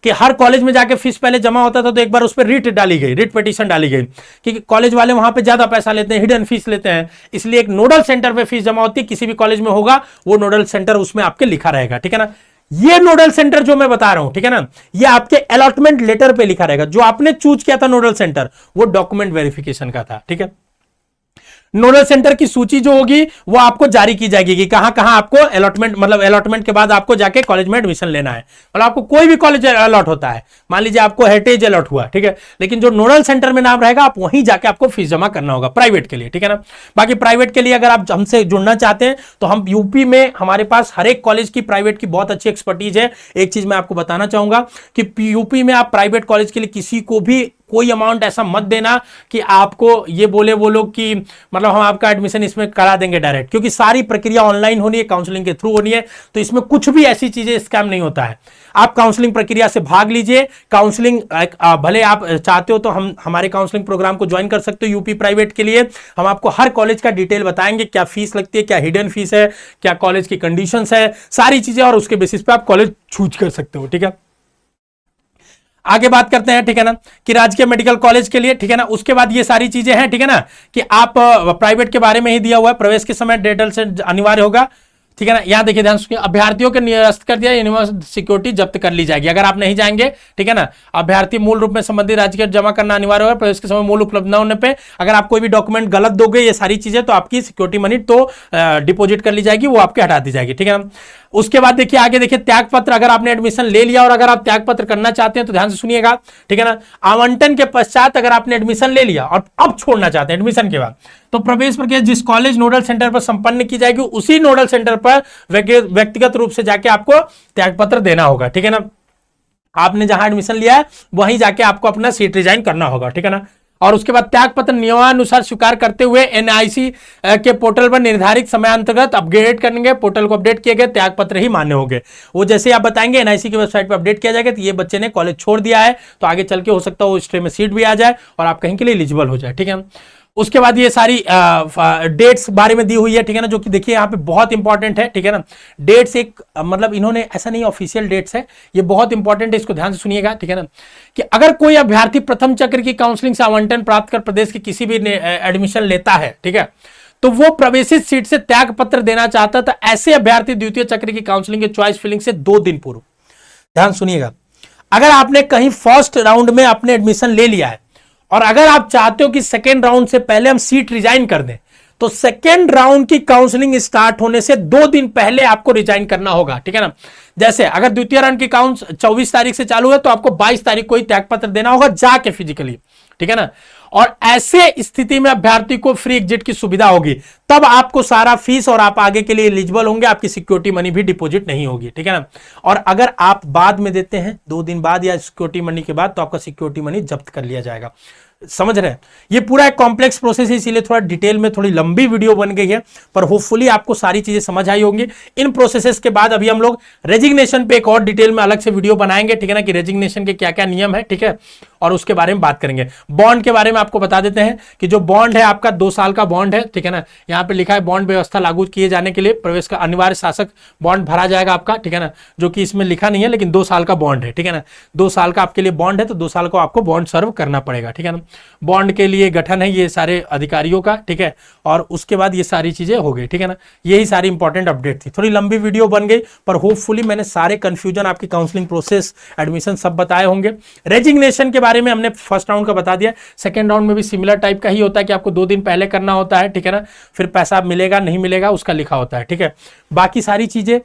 कि हर कॉलेज में जाके फीस पहले जमा होता था, तो एक बार उस पर रीट डाली गई, रीट पिटीशन डाली गई, क्योंकि कॉलेज वाले वहां पे ज्यादा पैसा लेते हैं, हिडन फीस लेते हैं, इसलिए एक नोडल सेंटर पे फीस जमा होती है। किसी भी कॉलेज में होगा वो नोडल सेंटर उसमें आपके लिखा रहेगा। ठीक है ना, ये नोडल सेंटर जो मैं बता रहा हूं, ठीक है ना, ये आपके अलॉटमेंट लेटर पे लिखा रहेगा। जो आपने चूज किया था नोडल सेंटर, वो डॉक्यूमेंट वेरिफिकेशन का था। ठीक है, नोडल सेंटर की सूची जो होगी वो आपको जारी की जाएगी कि कहां कहां आपको अलॉटमेंट, मतलब अलॉटमेंट के बाद आपको जाके कॉलेज में एडमिशन लेना है। मतलब आपको कोई भी कॉलेज अलॉट होता है, मान लीजिए आपको हेरिटेज अलॉट हुआ, ठीक है, लेकिन जो नोडल सेंटर में नाम रहेगा आप वहीं जाके आपको फीस जमा करना होगा प्राइवेट के लिए। ठीक है ना, बाकी प्राइवेट के लिए अगर आप हमसे जुड़ना चाहते हैं तो हम यूपी में हमारे पास हर एक कॉलेज की प्राइवेट की बहुत अच्छी एक्सपर्टीज है। एक चीज मैं आपको बताना चाहूंगा कि यूपी में आप प्राइवेट कॉलेज के लिए किसी को भी कोई अमाउंट ऐसा मत देना कि आपको ये बोले वो लोग कि मतलब हम आपका एडमिशन इसमें करा देंगे डायरेक्ट, क्योंकि सारी प्रक्रिया ऑनलाइन होनी है, काउंसलिंग के थ्रू होनी है, तो इसमें कुछ भी ऐसी चीजें स्कैम नहीं होता है। आप काउंसलिंग प्रक्रिया से भाग लीजिए। काउंसलिंग भले आप चाहते हो तो हम हमारे काउंसलिंग प्रोग्राम को ज्वाइन कर सकते हो यूपी प्राइवेट के लिए। हम आपको हर कॉलेज का डिटेल बताएंगे, क्या फीस लगती है, क्या हिडन फीस है, क्या कॉलेज की कंडीशंस है, सारी चीजें, और उसके बेसिस पे आप कॉलेज चूज कर सकते हो। ठीक है, आगे बात करते हैं, ठीक है ना, कि राजकीय मेडिकल कॉलेज के लिए, ठीक है ना, उसके बाद ये सारी चीजें हैं, ठीक है ना, कि आप प्राइवेट के बारे में ही दिया हुआ है, प्रवेश के समय डेटल से अनिवार्य होगा। ठीक है ना, यहां देखिए ध्यान सुनिए, अभ्यर्थियों के निरस्त कर दिया, यूनिवर्सिटी सिक्योरिटी जब्त कर ली जाएगी अगर आप नहीं जाएंगे। ठीक है ना, अभ्यर्थी मूल रूप में संबंधित राज्य के जमा करना अनिवार्य होगा प्रवेश के समय मूल उपलब्ध न होने पे। अगर आप कोई भी डॉक्यूमेंट गलत दोगे ये सारी चीजें, तो आपकी सिक्योरिटी मनी तो डिपॉजिट कर ली जाएगी, वो आपके हटा दी जाएगी। ठीक है ना, उसके बाद देखिए आगे देखिए, त्याग पत्र, अगर आपने एडमिशन ले लिया और अगर आप त्याग पत्र करना चाहते हैं तो ध्यान से सुनिएगा। ठीक है ना, आवंटन के पश्चात अगर आपने एडमिशन ले लिया और अब छोड़ना चाहते हैं एडमिशन के बाद, तो प्रवेश प्रक्रिया जिस कॉलेज नोडल सेंटर पर संपन्न की जाएगी उसी नोडल सेंटर पर व्यक्तिगत रूप से जाके आपको त्याग पत्र देना होगा। ठीक है ना, आपने जहां एडमिशन लिया है वहीं जाके आपको अपना सीट रिजाइन करना होगा। ठीक है ना, और उसके बाद त्याग पत्र नियमानुसार स्वीकार करते हुए एनआईसी के पोर्टल पर निर्धारित समयांतर्गत अपग्रेड करेंगे। पोर्टल को अपडेट किए गए त्याग पत्र ही मान्य होंगे। वो जैसे आप बताएंगे एनआईसी की वेबसाइट पर अपडेट किया जाएगा तो ये बच्चे ने कॉलेज छोड़ दिया है, तो आगे चल के हो सकता है वो स्ट्रीम में सीट भी आ जाए और आप कहीं के लिए एलिजिबल हो जाए। ठीक है, उसके बाद ये सारी डेट्स बारे में दी हुई है। ठीक है ना, जो कि देखिए यहाँ पे बहुत इंपॉर्टेंट है। ठीक है ना, डेट्स एक मतलब इन्होंने ऐसा नहीं ऑफिशियल डेट्स है, ये बहुत इंपॉर्टेंट है, इसको ध्यान से सुनिएगा। ठीक है ना, कि अगर कोई अभ्यर्थी प्रथम चक्र की काउंसलिंग से आवंटन प्राप्त कर प्रदेश के किसी भी एडमिशन लेता है, ठीक है, तो वो प्रवेशित सीट से त्याग पत्र देना चाहता है, तो ऐसे अभ्यर्थी द्वितीय चक्र की काउंसलिंग के चॉइस फिलिंग से 2 दिन पूर्व, ध्यान सुनिएगा, अगर आपने कहीं फर्स्ट राउंड में आपने एडमिशन ले लिया है और अगर आप चाहते हो कि सेकेंड राउंड से पहले हम सीट रिजाइन कर दें, तो सेकेंड राउंड की काउंसलिंग स्टार्ट होने से 2 दिन पहले आपको रिजाइन करना होगा। ठीक है ना, जैसे अगर द्वितीय राउंड की काउंस 24 तारीख से चालू है तो आपको 22 तारीख को ही त्याग पत्र देना होगा जाके फिजिकली। ठीक है ना, और ऐसे स्थिति में अभ्यर्थी को फ्री एग्जिट की सुविधा होगी, तब आपको सारा फीस और आप आगे के लिए एलिजिबल होंगे, आपकी सिक्योरिटी मनी भी डिपॉजिट नहीं होगी। ठीक है ना, और अगर आप बाद में देते हैं 2 दिन बाद या सिक्योरिटी मनी के बाद, तो आपका सिक्योरिटी मनी जब्त कर लिया जाएगा। समझ रहे हैं, ये पूरा एक कॉम्प्लेक्स प्रोसेस है, इसीलिए थोड़ा डिटेल में थोड़ी लंबी वीडियो बन गई है, पर होपफुली आपको सारी चीजें समझ आई होंगी। इन प्रोसेसेस के बाद अभी हम लोग रेजिग्नेशन पे एक और डिटेल में अलग से वीडियो बनाएंगे। ठीक है ना, कि रेजिग्नेशन के क्या क्या नियम है, ठीक है, और उसके बारे में बात करेंगे। बॉन्ड के बारे में आपको बता देते हैं कि जो बॉन्ड है आपका 2 साल का बॉन्ड है। ठीक है ना, यहाँ पे लिखा है बॉन्ड व्यवस्था लागू किए जाने के लिए प्रवेश का अनिवार्य शासक बॉन्ड भरा जाएगा आपका। ठीक है ना, जो कि इसमें लिखा नहीं है, लेकिन 2 साल का बॉन्ड है। ठीक है ना, 2 साल का आपके लिए बॉन्ड है, तो 2 साल को आपको बॉन्ड सर्व करना पड़ेगा। ठीक है ना, बॉन्ड के लिए गठन है ये सारे अधिकारियों का। ठीक है, और उसके बाद ये सारी चीजें हो गई। ठीक है ना, यही सारी इंपॉर्टेंट अपडेट थी। थोड़ी लंबी वीडियो बन गई, पर होपफुली मैंने सारे कंफ्यूजन, आपकी काउंसलिंग प्रोसेस, एडमिशन सब बताए होंगे। रेजिग्नेशन के बारे में हमने फर्स्ट राउंड का बता दिया, सेकंड राउंड में भी सिमिलर टाइप का ही होता है कि आपको 2 दिन पहले करना होता है। ठीक है ना, फिर पैसा मिलेगा नहीं मिलेगा उसका लिखा होता है। ठीक है, बाकी सारी चीजें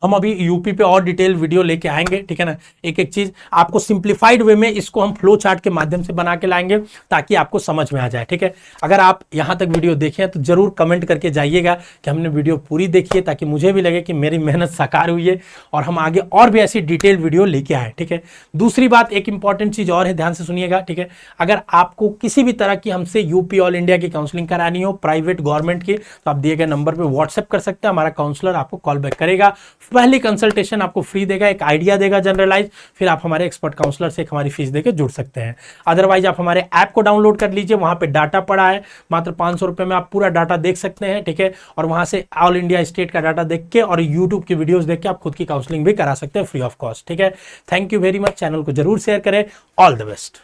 हम अभी यूपी पे और डिटेल वीडियो लेके आएंगे, ठीक है ना। एक एक चीज आपको सिंप्लीफाइड वे में इसको हम फ्लो चार्ट के माध्यम से बना के लाएंगे ताकि आपको समझ में आ जाए, ठीक है। अगर आप यहां तक वीडियो देखें तो जरूर कमेंट करके जाइएगा कि हमने वीडियो पूरी देखी है, ताकि मुझे भी लगे कि मेरी मेहनत साकार हुई है और हम आगे और भी ऐसी डिटेल वीडियो लेके आए, ठीक है। दूसरी बात, एक इंपॉर्टेंट चीज और है, ध्यान से सुनिएगा, ठीक है। अगर आपको किसी भी तरह की हमसे यूपी ऑल इंडिया की काउंसलिंग करानी हो, प्राइवेट गवर्नमेंट की, तो आप दिए गए नंबर पे व्हाट्सएप कर सकते हैं, हमारा काउंसलर आपको कॉल बैक करेगा। पहली कंसल्टेशन आपको फ्री देगा, एक आइडिया देगा जनरलाइज, फिर आप हमारे एक्सपर्ट काउंसलर से हमारी फीस देकर जुड़ सकते हैं। अदरवाइज आप हमारे ऐप को डाउनलोड कर लीजिए, वहां पे डाटा पड़ा है, मात्र 500 रुपए में आप पूरा डाटा देख सकते हैं, ठीक है। और वहां से ऑल इंडिया स्टेट का डाटा देख के और यूट्यूब की वीडियोस देख के आप खुद की काउंसलिंग भी करा सकते हैं फ्री ऑफ कॉस्ट, ठीक है। Thank you very much. Channel को जरूर शेयर करें। All the best.